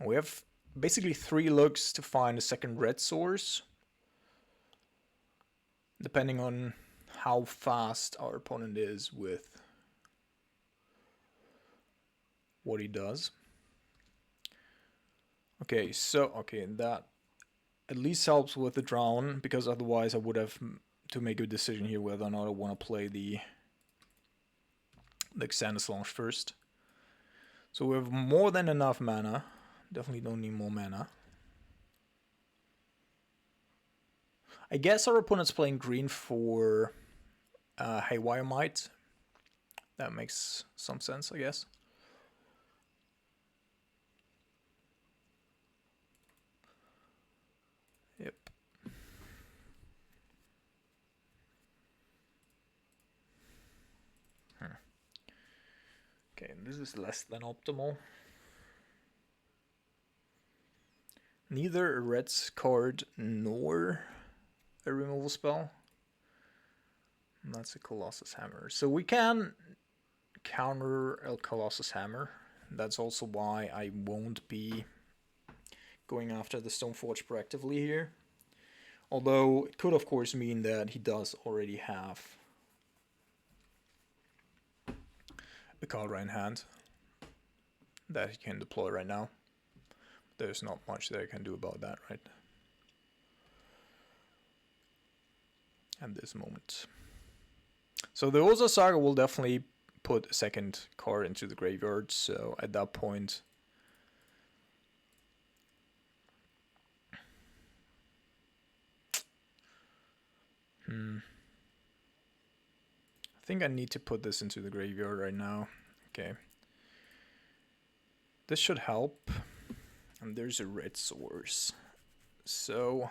We have basically 3 looks to find a second red source, depending on how fast our opponent is with what he does. Okay, so that at least helps with the drown, because otherwise I would have to make a decision here whether or not I want to play the Xanthus Launch first. So we have more than enough mana. Definitely don't need more mana. I guess our opponent's playing green for Haywire Might. That makes some sense, I guess. Yep. Okay, this is less than optimal. Neither a red card nor a removal spell. And that's a Colossus Hammer. So we can counter a Colossus Hammer. That's also why I won't be going after the Stoneforge proactively here. Although it could, of course, mean that he does already have a card in hand that he can deploy right now. There's not much that I can do about that, right? At this moment. So the Oza Saga will definitely put a second card into the graveyard, so at that point I think I need to put this into the graveyard right now. Okay. This should help. And there's a red source. So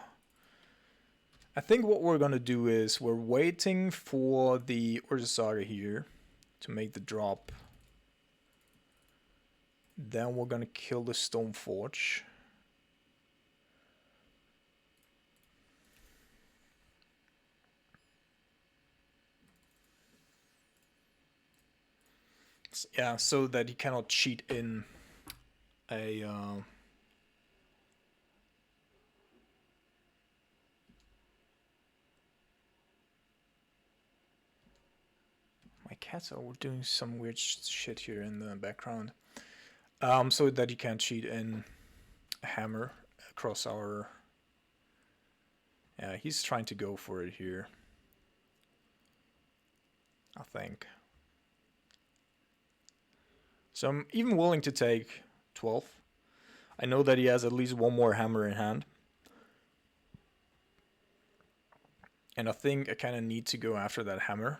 I think what we're gonna do is we're waiting for the Urza Saga here to make the drop. Then we're gonna kill the Stoneforge. Yeah, so that he cannot cheat in a cats are doing some weird shit here in the background. So that you can't cheat in a hammer across our... Yeah, he's trying to go for it here, I think. So I'm even willing to take 12. I know that he has at least one more hammer in hand. And I think I kind of need to go after that hammer.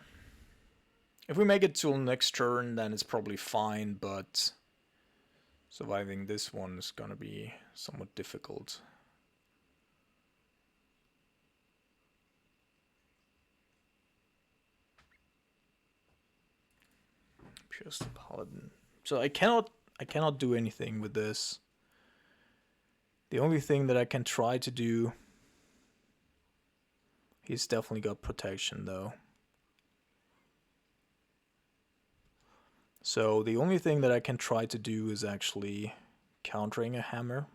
If we make it till next turn, then it's probably fine, but surviving this one is gonna be somewhat difficult. Just Paladin. So I cannot do anything with this. The only thing that I can try to do... He's definitely got protection though. So the only thing that I can try to do is actually countering a hammer.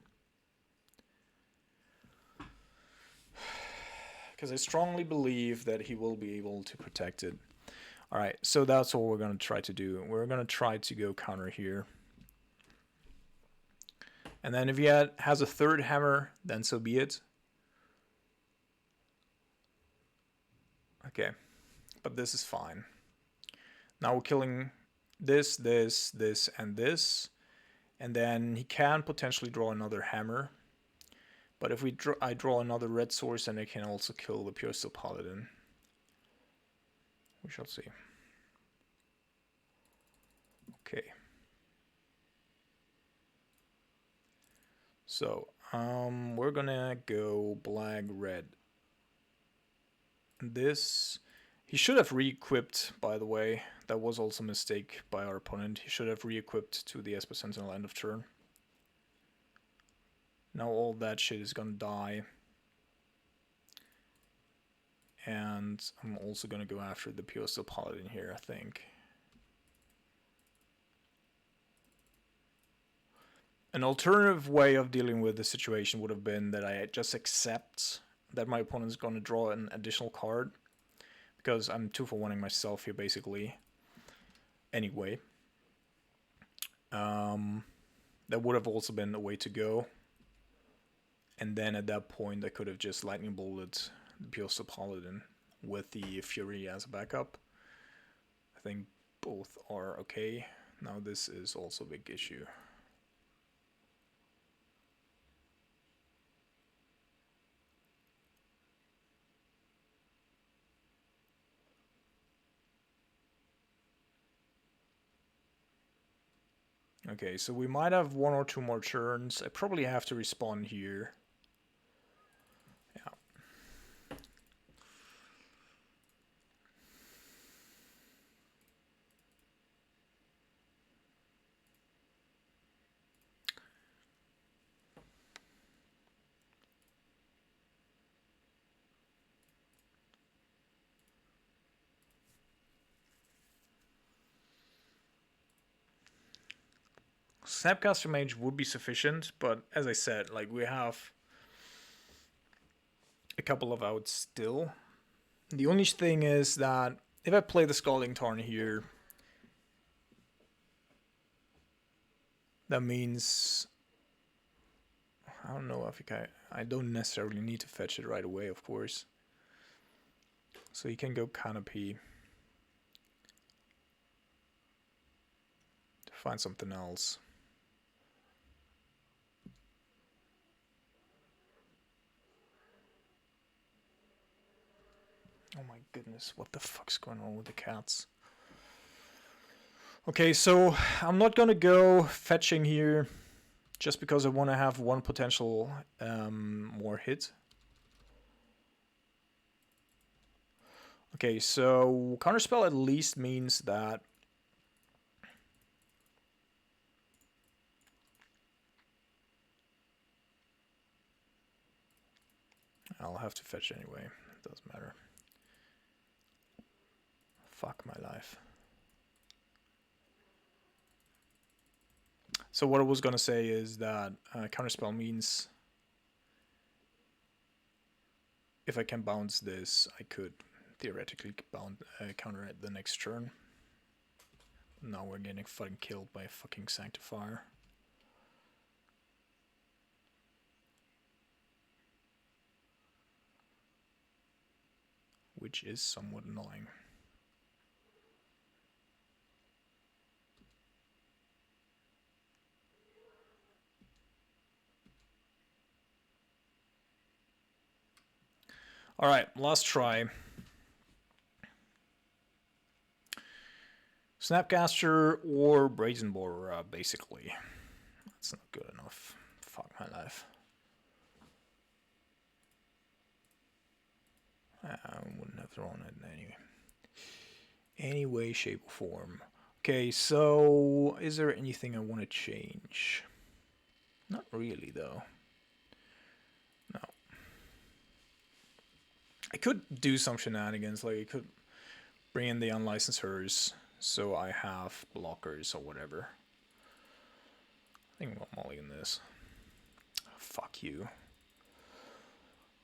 Because I strongly believe that he will be able to protect it. Alright, so that's what we're going to try to do. We're going to try to go counter here. And then if he has a third hammer, then so be it. Okay, but this is fine. Now we're killing this, this, this, and this. And then he can potentially draw another hammer. But if I draw another red source, then I can also kill the Pure Steel Paladin. We shall see. Okay. So, we're gonna go black, red. This, he should have re-equipped, by the way. That was also a mistake by our opponent. He should have re-equipped to the Esper Sentinel end of turn. Now all that shit is gonna die. And I'm also gonna go after the Pure Steel Paladin here, I think. An alternative way of dealing with the situation would have been that I just accept that my opponent's gonna draw an additional card. Because I'm 2-for-1ing myself here, basically. Anyway. That would have also been a way to go. And then at that point I could have just lightning bolted the Pure Steel Paladin with the Fury as a backup. I think both are okay. Now this is also a big issue. Okay, so we might have 1 or 2 more turns. I probably have to respawn here. Yeah. Snapcaster Mage would be sufficient, but as I said, like, we have a couple of outs still. The only thing is that if I play the Scalding Tarn here, that means... I don't know if I don't necessarily need to fetch it right away, of course. So you can go Canopy to find something else. Oh my goodness, what the fuck's going on with the cats? Okay, so I'm not gonna go fetching here just because I want to have one potential more hit. Okay, so Counterspell at least means that I'll have to fetch anyway, it doesn't matter. Fuck my life. So what I was gonna say is that Counterspell means if I can bounce this, I could theoretically counter it the next turn. now we're getting fucking killed by a fucking Sanctifier. Which is somewhat annoying. Alright, last try. Snapcaster or Brazen Boar, basically. That's not good enough. Fuck my life. I wouldn't have thrown it in any way, shape, or form. Okay, so is there anything I want to change? Not really, though. No. I could do some shenanigans, like I could bring in the unlicensors so I have blockers or whatever. I think we'll mulligan this. Fuck you.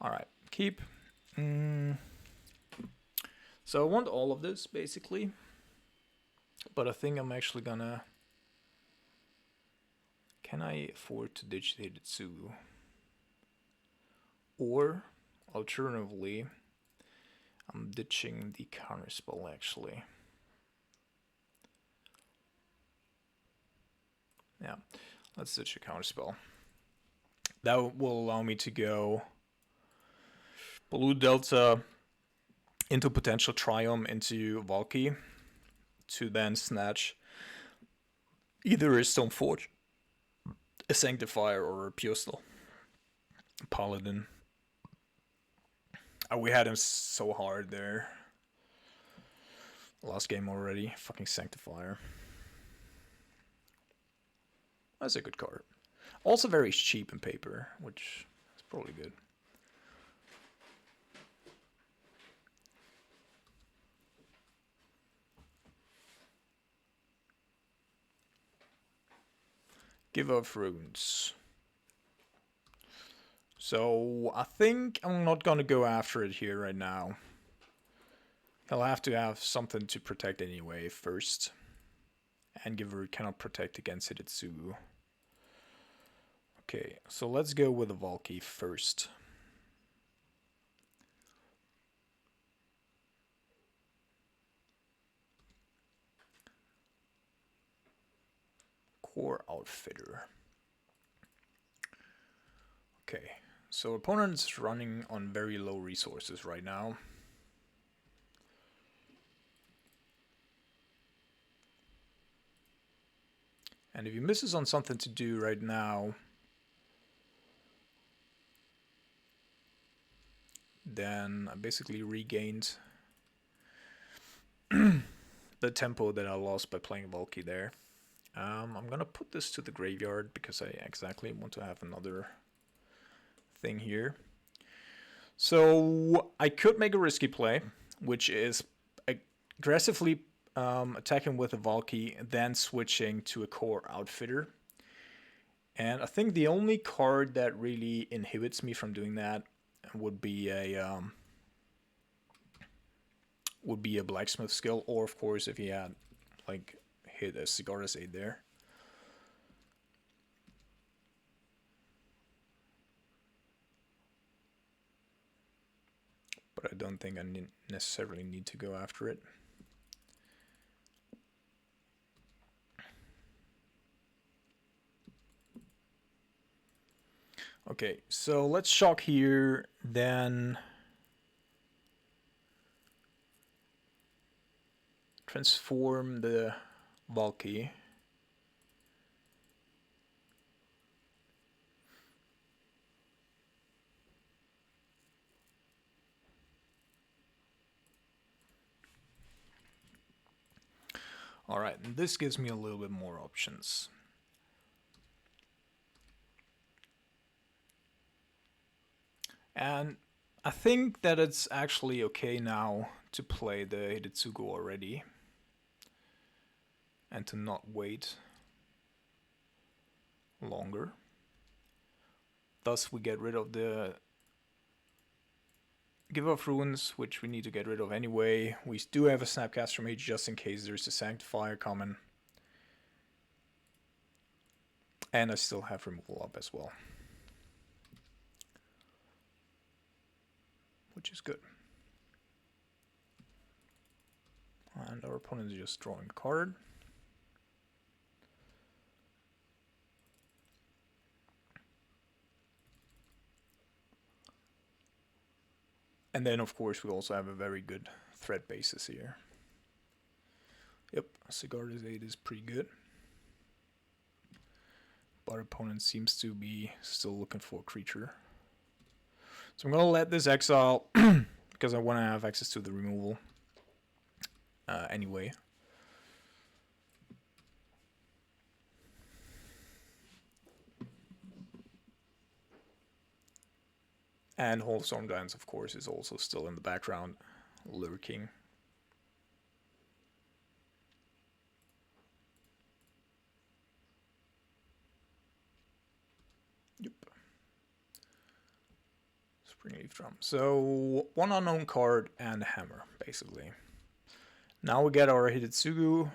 Alright, keep. So I want all of this, basically. But I think I'm actually gonna... Can I afford to ditch the Hidetsugu? Or, alternatively, I'm ditching the counterspell, actually. Yeah, let's ditch a counterspell. That will allow me to go Blue Delta into potential Triumph into Valky to then snatch either a Stoneforge, a Sanctifier, or a Pistol Paladin. Oh, we had him so hard there. Last game already. Fucking Sanctifier. That's a good card. Also very cheap in paper, which is probably good. Give off runes. So I think I'm not gonna go after it here right now. He'll have to have something to protect anyway first. And Giver cannot protect against Hidetsugu. Okay, so let's go with the Valky first. Core Outfitter. Okay, so opponent's running on very low resources right now. And if he misses on something to do right now, then I basically regained the tempo that I lost by playing Valky there. I'm gonna put this to the graveyard because I exactly want to have another thing here. So I could make a risky play, which is aggressively attacking with a Valky, then switching to a Core Outfitter. And I think the only card that really inhibits me from doing that would be a blacksmith skill, or of course if he had like hit a Cigarras Aid there. But I don't think I necessarily need to go after it. Okay, so let's shock here, then transform the Valky. Alright, and this gives me a little bit more options. And I think that it's actually okay now to play the Hidetsugu already. And to not wait longer. Thus we get rid of the Give off runes, which we need to get rid of anyway. We do have a Snapcaster Mage just in case there's a Sanctifier coming. And I still have removal up as well, which is good. And our opponent is just drawing a card. And then, of course, we also have a very good threat basis here. Yep, Sigard's 8 is pretty good. But our opponent seems to be still looking for a creature. So I'm going to let this exile, because I want to have access to the removal anyway. And Hall of Storm Giants, of course, is also still in the background, lurking. Yep. Springleaf Drum. So, one unknown card and a hammer, basically. Now we get our Hidetsugu,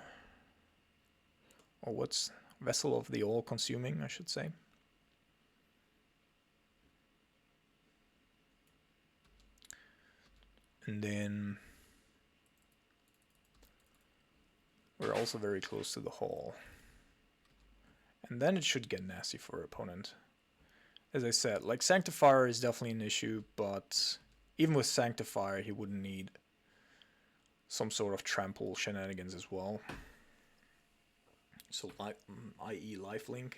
or what's Vessel of the All-Consuming, I should say. And then we're also very close to the hall. And then it should get nasty for our opponent. As I said, like Sanctifier is definitely an issue, but even with Sanctifier he wouldn't need some sort of trample shenanigans as well. So i.e. lifelink.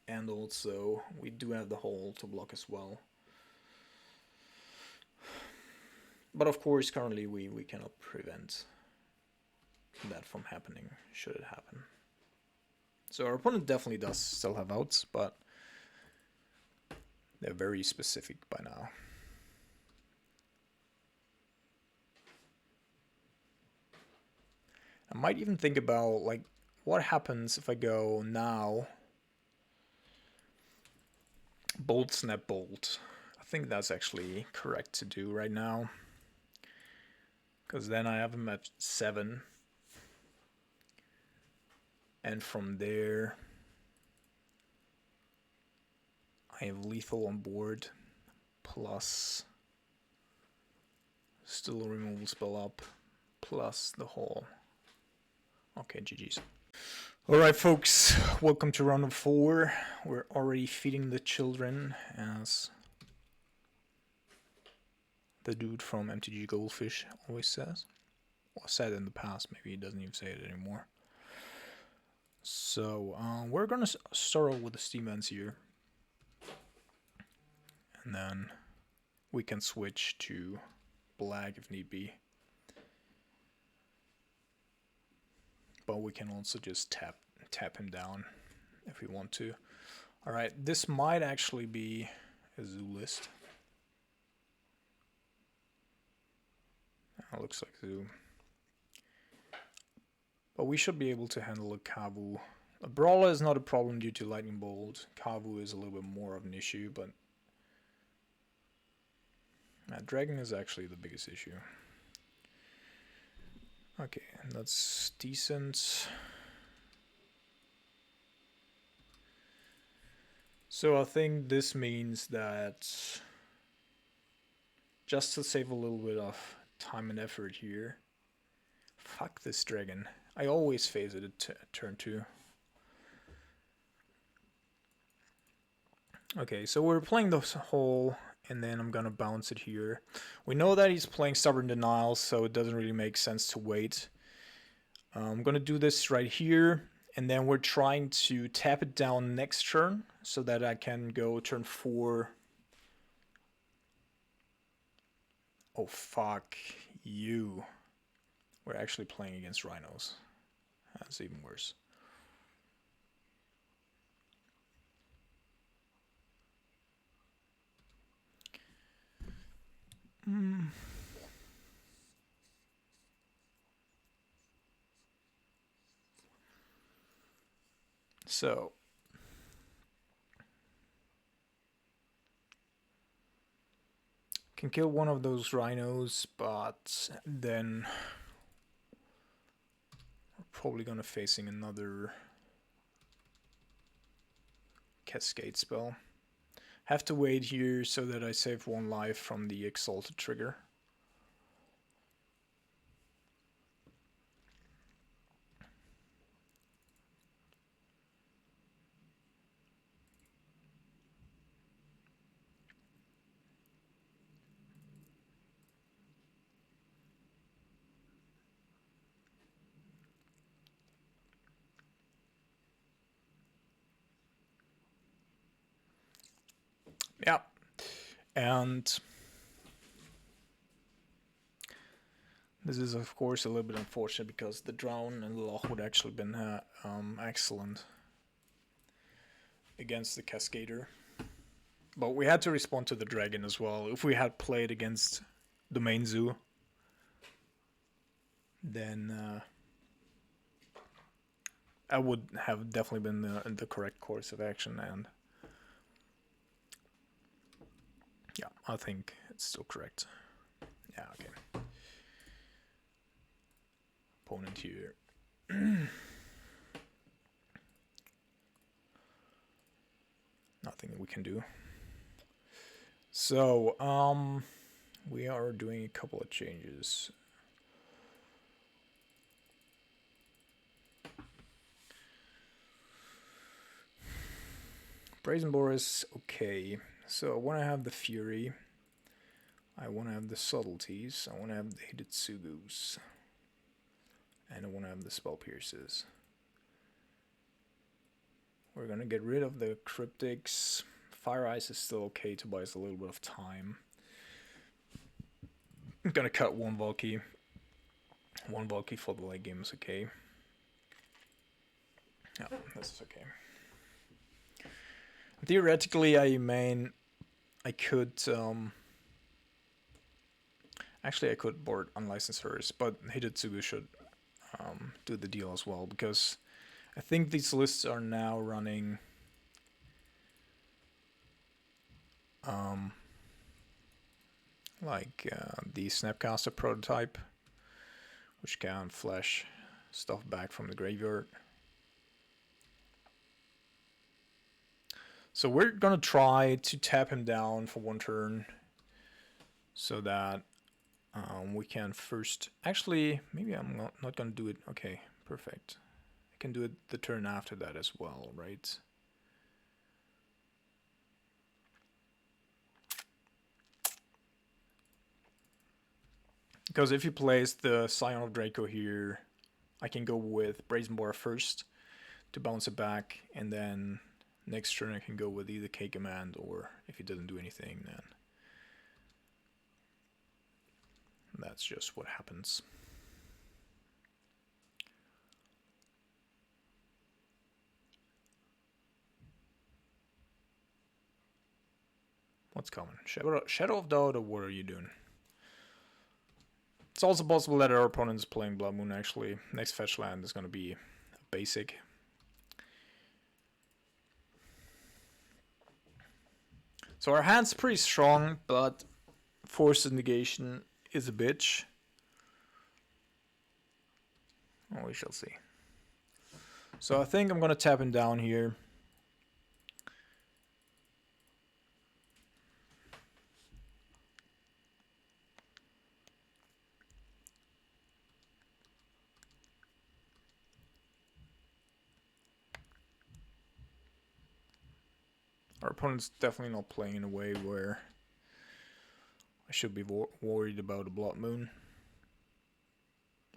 And also we do have the hole to block as well. But of course, currently we cannot prevent that from happening, should it happen. So our opponent definitely does still have outs, but they're very specific by now. I might even think about, like, what happens if I go now Bolt, Snap, Bolt. I think that's actually correct to do right now. Because then I have him at 7. And from there, I have lethal on board. Plus, still a removal spell up. Plus the hole. Okay, GG's. Alright folks, welcome to round 4. We're already feeding the children, as the dude from MTG Goldfish always says. Well, said in the past, maybe he doesn't even say it anymore. So, we're gonna start off with the Steam Ends here. And then we can switch to black if need be. But we can also just tap him down if we want to. Alright, this might actually be a zoo list. Looks like zoo. But we should be able to handle a Kavu. A Brawler is not a problem due to Lightning Bolt. Kavu is a little bit more of an issue, but Dragon is actually the biggest issue. Okay, that's decent. So I think this means that just to save a little bit of time and effort here. Fuck this dragon. I always phase it at turn 2. Okay, so we're playing this hole, and then I'm gonna bounce it here. We know that he's playing Stubborn Denial, so it doesn't really make sense to wait. I'm gonna do this right here, and then we're trying to tap it down next turn, so that I can go turn 4. Oh, fuck you. We're actually playing against Rhinos. That's even worse. So can kill one of those Rhinos, but then we're probably gonna facing another Cascade spell. Have to wait here so that I save 1 life from the Exalted trigger. Yeah, and this is of course a little bit unfortunate because the Drown and the Loch would actually been excellent against the Cascader. But we had to respond to the Dragon as well. If we had played against the main zoo, then I would have definitely been the correct course of action, and yeah, I think it's still correct. Yeah, okay. Opponent here. Nothing we can do. So, we are doing a couple of changes. Brazen Boar is okay. So I want to have the Fury. I want to have the Subtleties. I want to have the Hidetsugus. And I want to have the Spell Pierces. We're going to get rid of the Cryptics. Fire Ice is still okay to buy us a little bit of time. I'm going to cut 1 Valky. 1 Valky for the late game is okay. Yeah, this is okay. Theoretically, I could actually I could board Unlicensed Hearse, but Hidetsugu should do the deal as well, because I think these lists are now running like the Snapcaster prototype, which can flash stuff back from the graveyard. So we're gonna try to tap him down for 1 turn, so that we can first. Actually, maybe I'm not gonna do it. Okay, perfect. I can do it the turn after that as well, right? Because if he plays the Scion of Draco here, I can go with Brazen Boar first to bounce it back, and then next turn I can go with either K-Command, or if he doesn't do anything, then that's just what happens. What's coming? Shadow of Doubt, or what are you doing? It's also possible that our opponent is playing Blood Moon, actually. Next fetch land is going to be basic. So our hand's pretty strong, but Force Negation is a bitch. Oh, we shall see. So I think I'm going to tap him down here. Our opponent's definitely not playing in a way where I should be worried about a Blood Moon.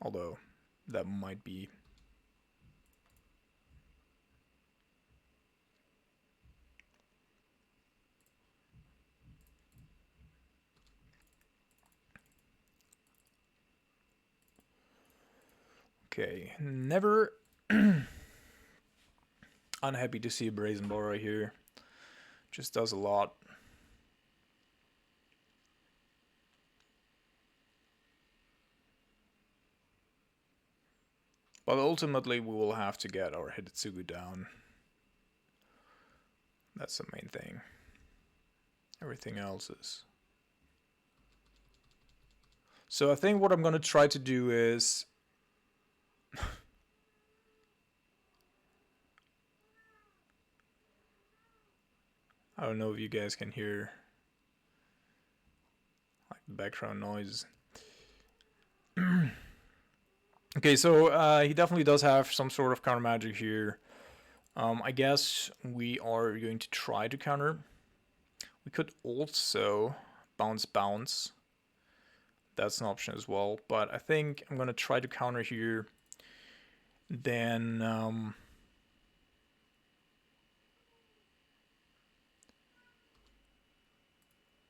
Although, that might be. Okay, never unhappy to see a Brazen Boar right here. Just does a lot. But ultimately we will have to get our Hidetsugu down. That's the main thing. Everything else is. So I think what I'm going to try to do is I don't know if you guys can hear like the background noise. Okay, so he definitely does have some sort of counter magic here. I guess we are going to try to counter. We could also bounce. That's an option as well, but I think I'm gonna try to counter here. Then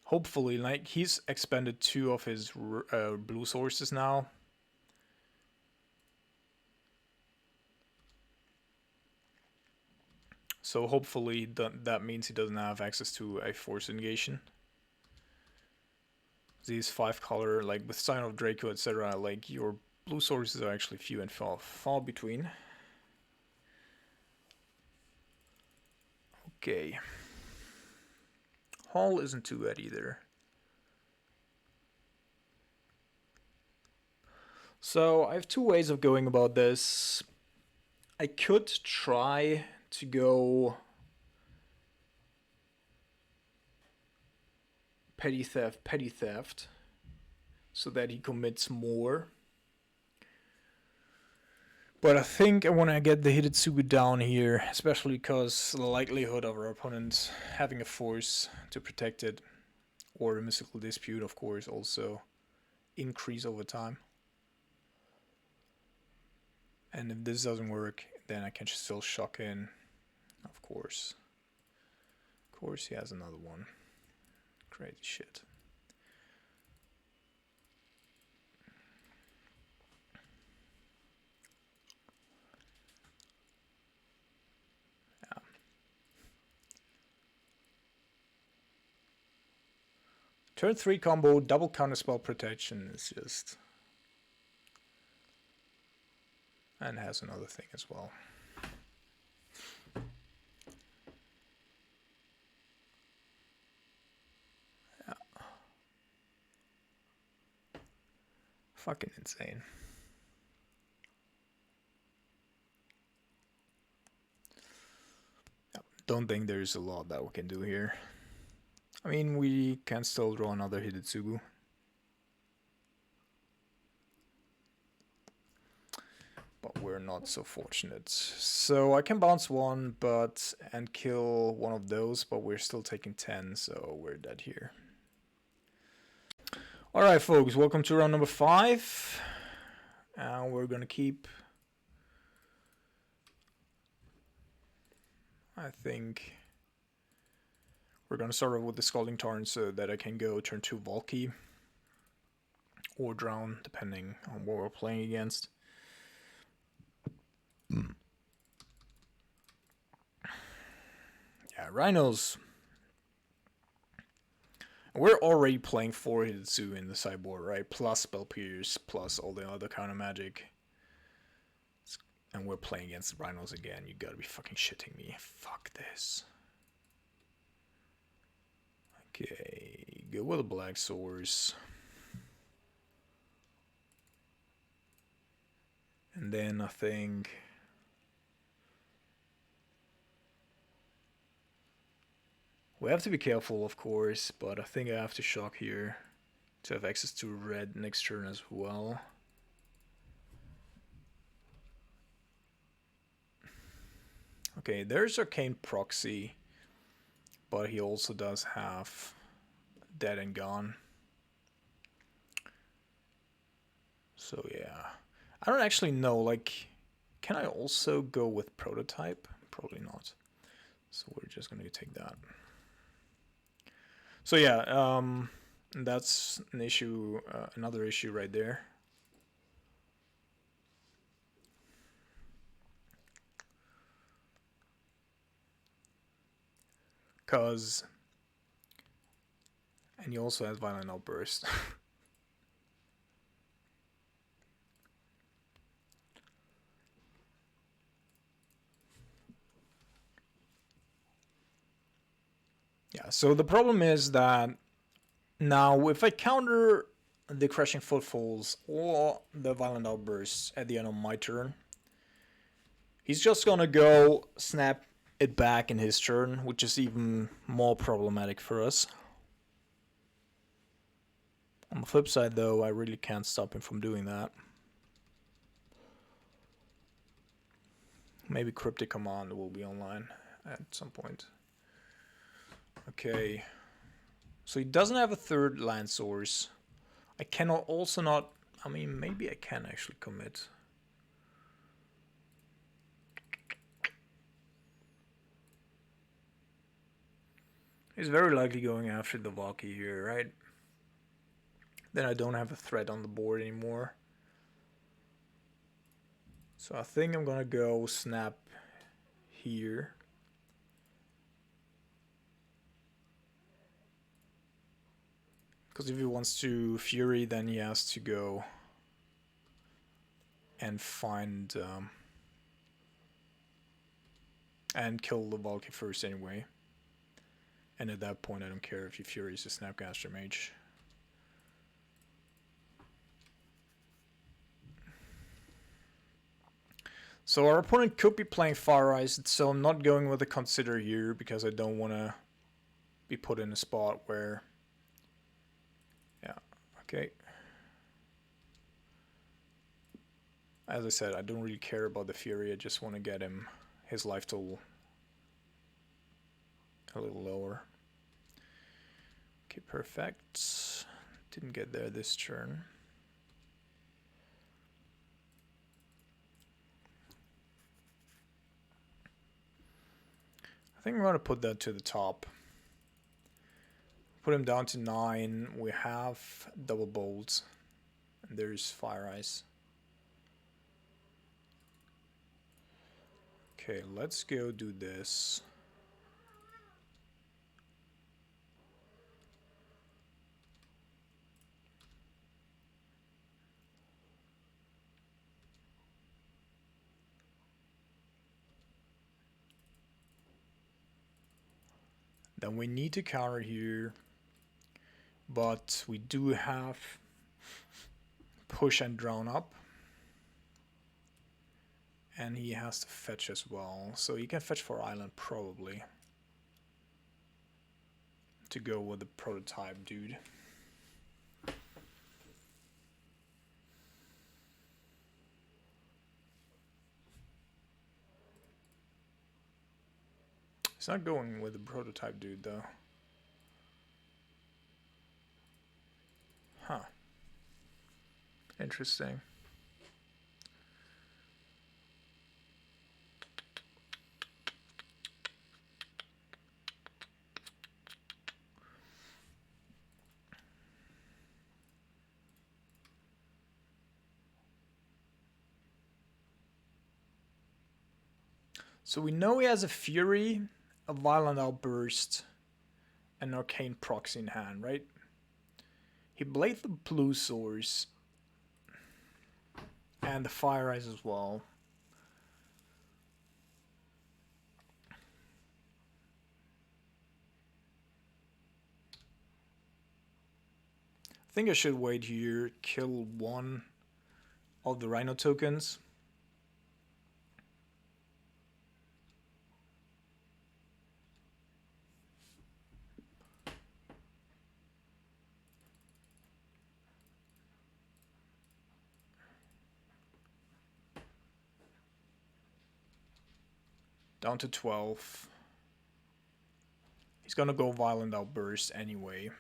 hopefully, like, he's expended 2 of his blue sources now. So hopefully that means he doesn't have access to a force negation. These 5 color, like with Sign of Draco, etc., like your blue sources are actually few and far between. Okay. Hall isn't too bad either. So I have 2 ways of going about this. I could try to go petty theft, so that he commits more. But I think I want to get the Hidetsugu down here, especially because the likelihood of our opponent having a force to protect it, or a mystical dispute, of course, also increase over time. And if this doesn't work, then I can still shock in, of course. Of course, he has another one. Crazy shit. Turn 3 combo, double counterspell protection is just... And has another thing as well. Yeah. Fucking insane. Yeah, don't think there's a lot that we can do here. I mean, we can still draw another Hidetsugu. But we're not so fortunate. So I can bounce 1 and kill one of those, but we're still taking 10, so we're dead here. Alright folks, welcome to round number 5. And we're gonna keep... I think... We're gonna start off with the Scalding Tarn so that I can go turn 2 Valky. Or Drown, depending on what we're playing against. Yeah, Rhinos. We're already playing 4 Hidetsugu in the sideboard, right? Plus Spell Pierce, plus all the other kind of magic. And we're playing against Rhinos again. You gotta be fucking shitting me. Fuck this. Okay, go with a Black Source. And then I think... We have to be careful, of course, but I think I have to shock here to have access to red next turn as well. Okay, there's Arcane Proxy, but he also does have Dead and Gone. So yeah, I don't actually know, like, can I also go with Prototype? Probably not. So we're just gonna take that. So yeah, that's an issue, another issue right there. Cause, and he also has Violent Outburst. Yeah, so the problem is that now if I counter the Crushing Footfalls or the Violent Outbursts at the end of my turn, he's just gonna go snap it back in his turn, which is even more problematic for us. On the flip side, though, I really can't stop him from doing that. Maybe Cryptic Command will be online at some point. Okay. So he doesn't have a third land source. I cannot also not... I mean, maybe I can actually commit. He's very likely going after the Valky here, right? Then I don't have a threat on the board anymore. So I think I'm gonna go snap here. Because if he wants to Fury, then he has to go and find... and kill the Valky first anyway. And at that point I don't care if he Furies the Snapcaster Mage. So our opponent could be playing Fire Ice, so I'm not going with a Consider here because I don't want to be put in a spot where... Yeah, okay. As I said, I don't really care about the Fury, I just want to get him his life total a little lower. Okay, perfect. Didn't get there this turn. I think I'm going to put that to the top. Put him down to 9. We have double bolts. And there's Fire Ice. Okay, let's go do this. Then we need to counter here, but we do have push and drown up, and he has to fetch as well, so he can fetch for island probably to go with the prototype dude. He's not going with the prototype dude though. Huh. Interesting. So we know he has a Fury, a Violent Outburst, and Arcane Proxy in hand, right? He played the blue source and the Fire Ice as well. I think I should wait here, kill one of the Rhino tokens. Down to 12. He's gonna go Violent Outburst anyway.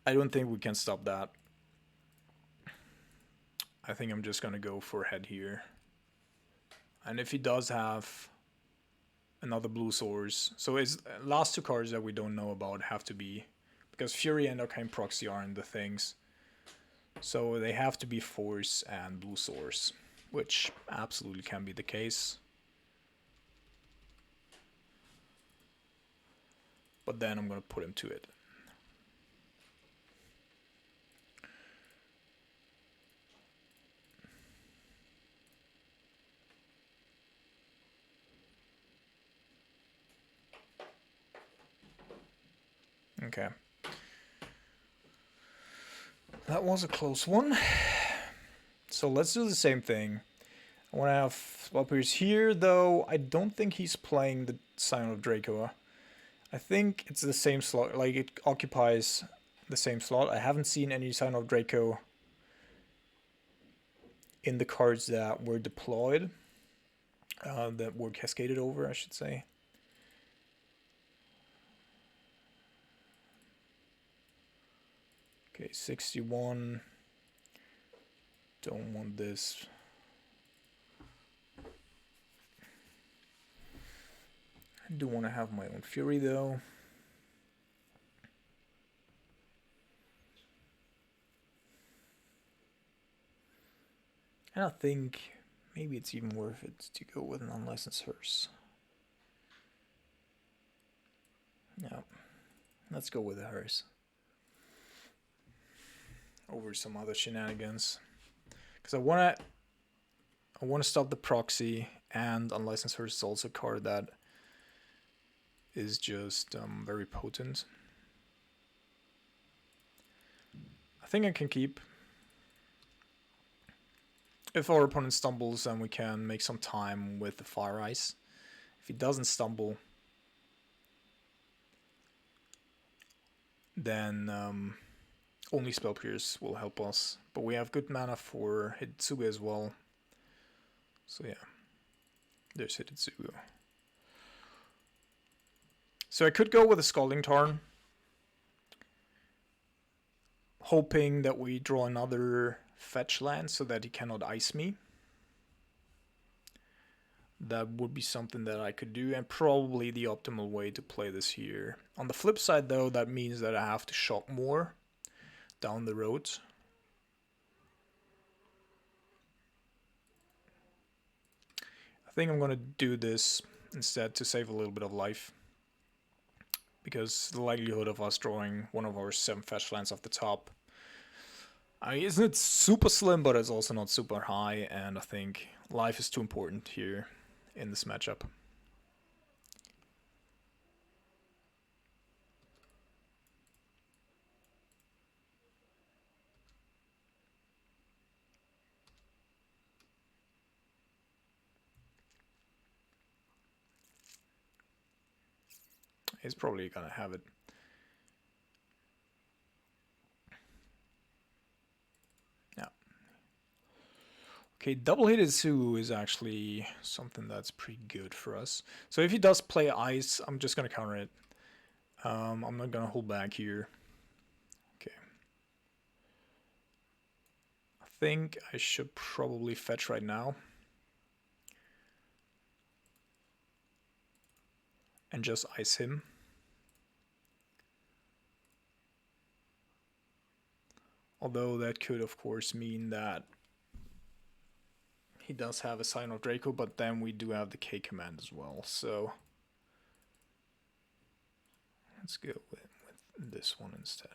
I don't think we can stop that. I think I'm just gonna go for head here. And if he does have another blue source, so his last two cards that we don't know about have to be, because Fury and Arcane Proxy aren't the things, so they have to be Force and blue source, which absolutely can be the case. But then I'm gonna put him to it. Okay. That was a close one. So let's do the same thing. I want to have Spell Pierce here, though I don't think he's playing the Sign of Draco. I think it's the same slot, like it occupies the same slot. I haven't seen any Sign of Draco in the cards that were deployed, that were cascaded over, I should say. Okay, 61. Don't want this. I do want to have my own Fury, though. And I think maybe it's even worth it to go with an unlicensed hearse. Yeah, let's go with a hearse over some other shenanigans, because I want to stop the proxy, and unlicensed hearse is also a card that is just very potent. I think I can keep. If our opponent stumbles, then we can make some time with the Fire Ice. If he doesn't stumble, then only Spell Pierce will help us. But we have good mana for Hitotsugu as well. So yeah, there's Hitotsugu. So I could go with a Scalding Tarn, hoping that we draw another fetch land so that he cannot ice me. That would be something that I could do, and probably the optimal way to play this here. On the flip side, though, that means that I have to shock more down the road. I think I'm going to do this instead to save a little bit of life, because the likelihood of us drawing one of our 7 fetch lands off the top, I mean, isn't it super slim, but it's also not super high, and I think life is too important here in this matchup. He's probably gonna have it. Yeah. Okay, double Hitotsugu is actually something that's pretty good for us. So if he does play ice, I'm just gonna counter it. I'm not gonna hold back here. Okay. I think I should probably fetch right now. And just ice him. Although that could, of course, mean that he does have a Sign of Draco, but then we do have the K command as well, so let's go with this one instead.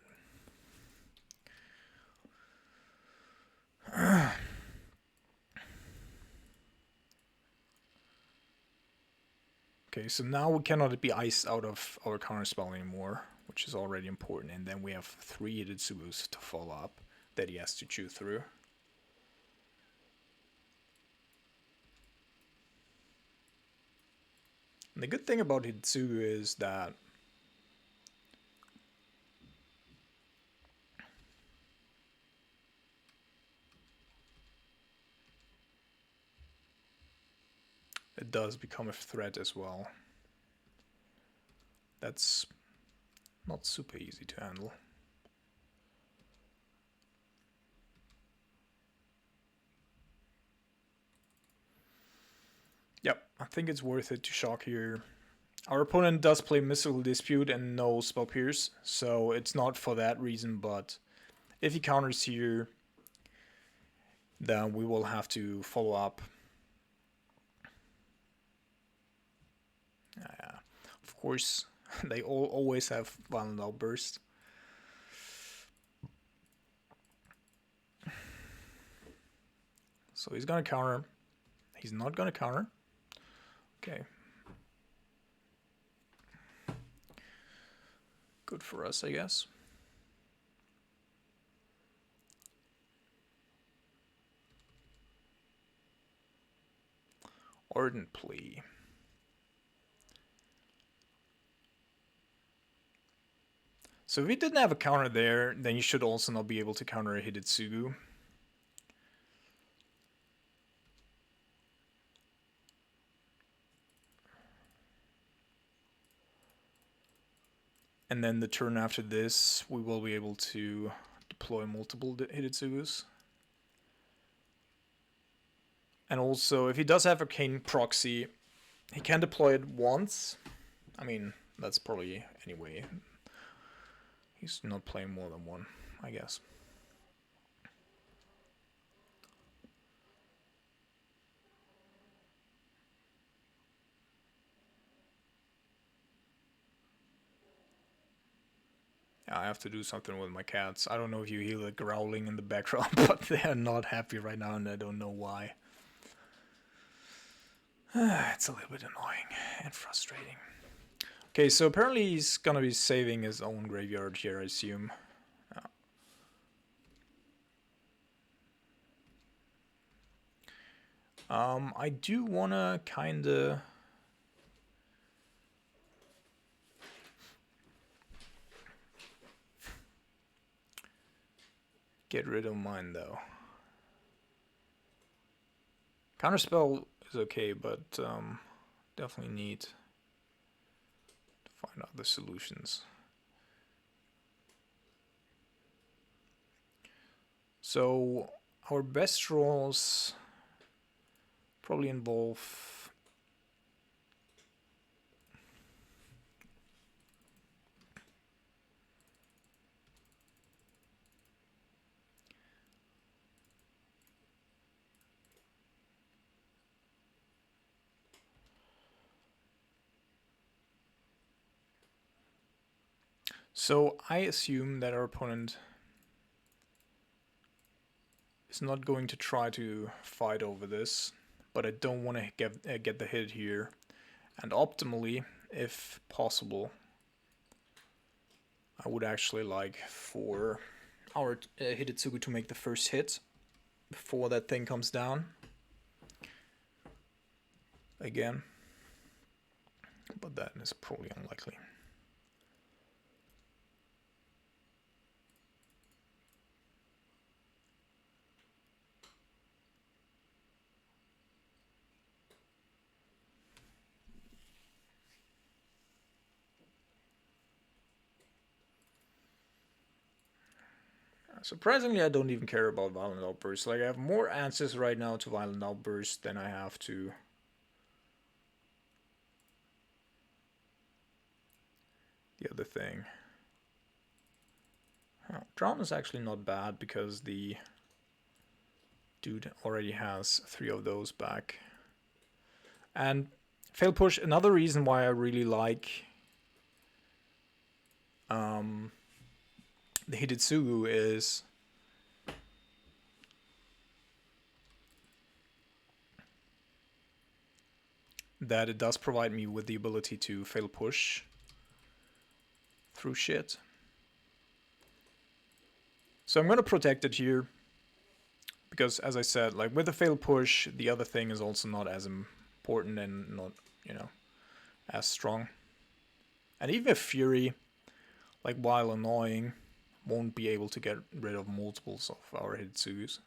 Okay, so now we cannot be iced out of our counterspell anymore, which is already important, and then we have 3 Hitotsugus to follow up that he has to chew through. And the good thing about Hitotsugu is that it does become a threat as well. That's not super easy to handle. Yep, I think it's worth it to shock here. Our opponent does play Mystical Dispute and no Spell Pierce, so it's not for that reason, but if he counters here, then we will have to follow up. Of course, they always have Violent Outburst. So he's gonna counter. He's not gonna counter. Okay. Good for us, I guess. Ardent Plea. So if you didn't have a counter there, then you should also not be able to counter a Hidetsugu. And then the turn after this, we will be able to deploy multiple Hidetsugus. And also, if he does have Arcane Proxy, he can deploy it once. I mean, that's probably anyway. He's not playing more than one, I guess. Yeah, I have to do something with my cats. I don't know if you hear the growling in the background, but they're not happy right now and I don't know why. It's a little bit annoying and frustrating. Okay, so apparently he's gonna be saving his own graveyard here, I assume. I do wanna kinda get rid of mine though. Counterspell is okay, but definitely need to find out the solutions. So our best draws probably involve so I assume that our opponent is not going to try to fight over this, but I don't want to get the hit here. And optimally, if possible, I would actually like for our Hidetsugu to make the first hit before that thing comes down. Again. But that is probably unlikely. Surprisingly, I don't even care about Violent Outburst. Like, I have more answers right now to Violent Outburst than I have to the other thing. Drown is actually not bad because the dude already has 3 of those back. And Fail Push, another reason why I really like the Hidetsugu is that it does provide me with the ability to Fail Push through shit. So I'm going to protect it here because, as I said, like with the Fail Push, the other thing is also not as important and not, you know, as strong. And even if Fury, like while annoying, won't be able to get rid of multiples of our Hidetsugus.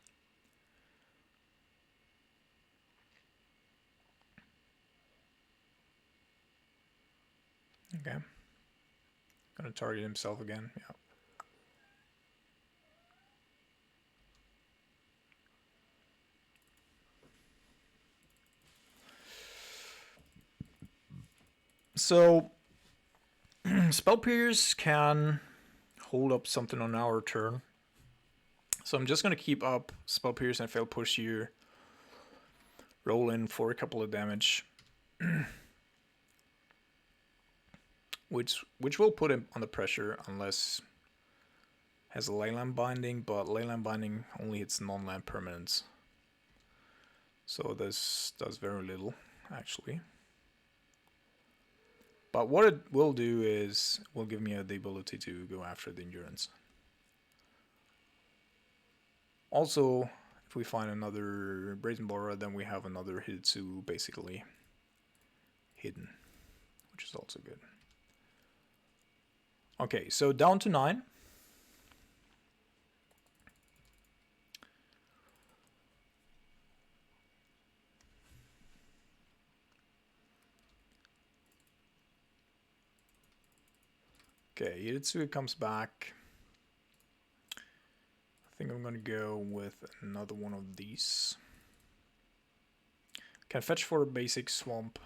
Okay. Gonna target himself again, yeah. So, Spell Pierce can hold up something on our turn. So I'm just going to keep up Spell Pierce and Fail Push here. Roll in for a couple of damage. which will put him under pressure unless has a Leyline Binding, but Leyline Binding only hits non-land permanents. So this does very little, actually. But what it will do is, will give me the ability to go after the Endurance. Also, If we find another Brazen Borer, then we have another Hitsu basically hidden, which is also good. Okay, so down to 9. Okay, Hitsu comes back. I think I'm gonna go with another one of these. Can fetch for a basic swamp.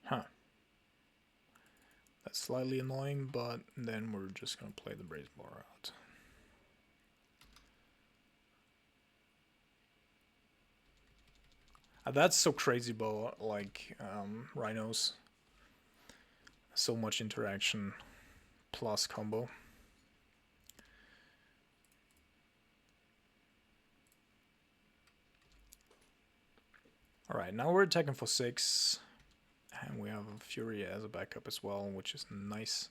Huh. That's slightly annoying, but then we're just gonna play the Brazen Borer out. That's so crazy about like Rhinos. So much interaction plus combo. Alright, now we're attacking for 6. And we have a Fury as a backup as well, which is nice.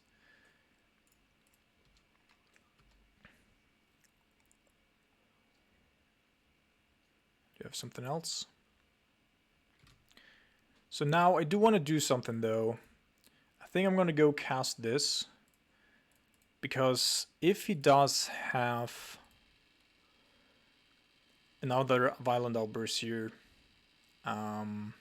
Do you have something else? So now I do want to do something though. I think I'm going to go cast this. Because if he does have another Violent Outburst here, okay.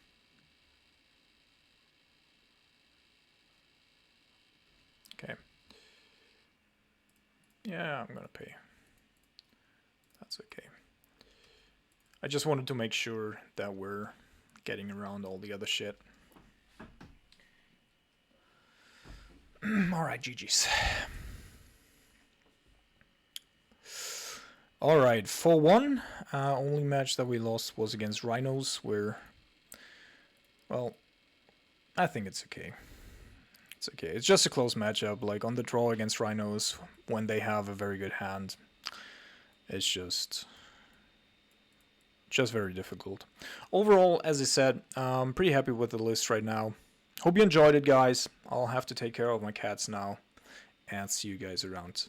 Yeah, I'm gonna pay. That's okay. I just wanted to make sure that we're getting around all the other shit. Alright, GG's. Alright, 4-1. Only match that we lost was against Rhinos, where, well, I think it's okay. It's okay. It's just a close matchup. Like, on the draw against Rhinos, when they have a very good hand, it's just very difficult. Overall, as I said, I'm pretty happy with the list right now. Hope you enjoyed it, guys. I'll have to take care of my cats now, and see you guys around.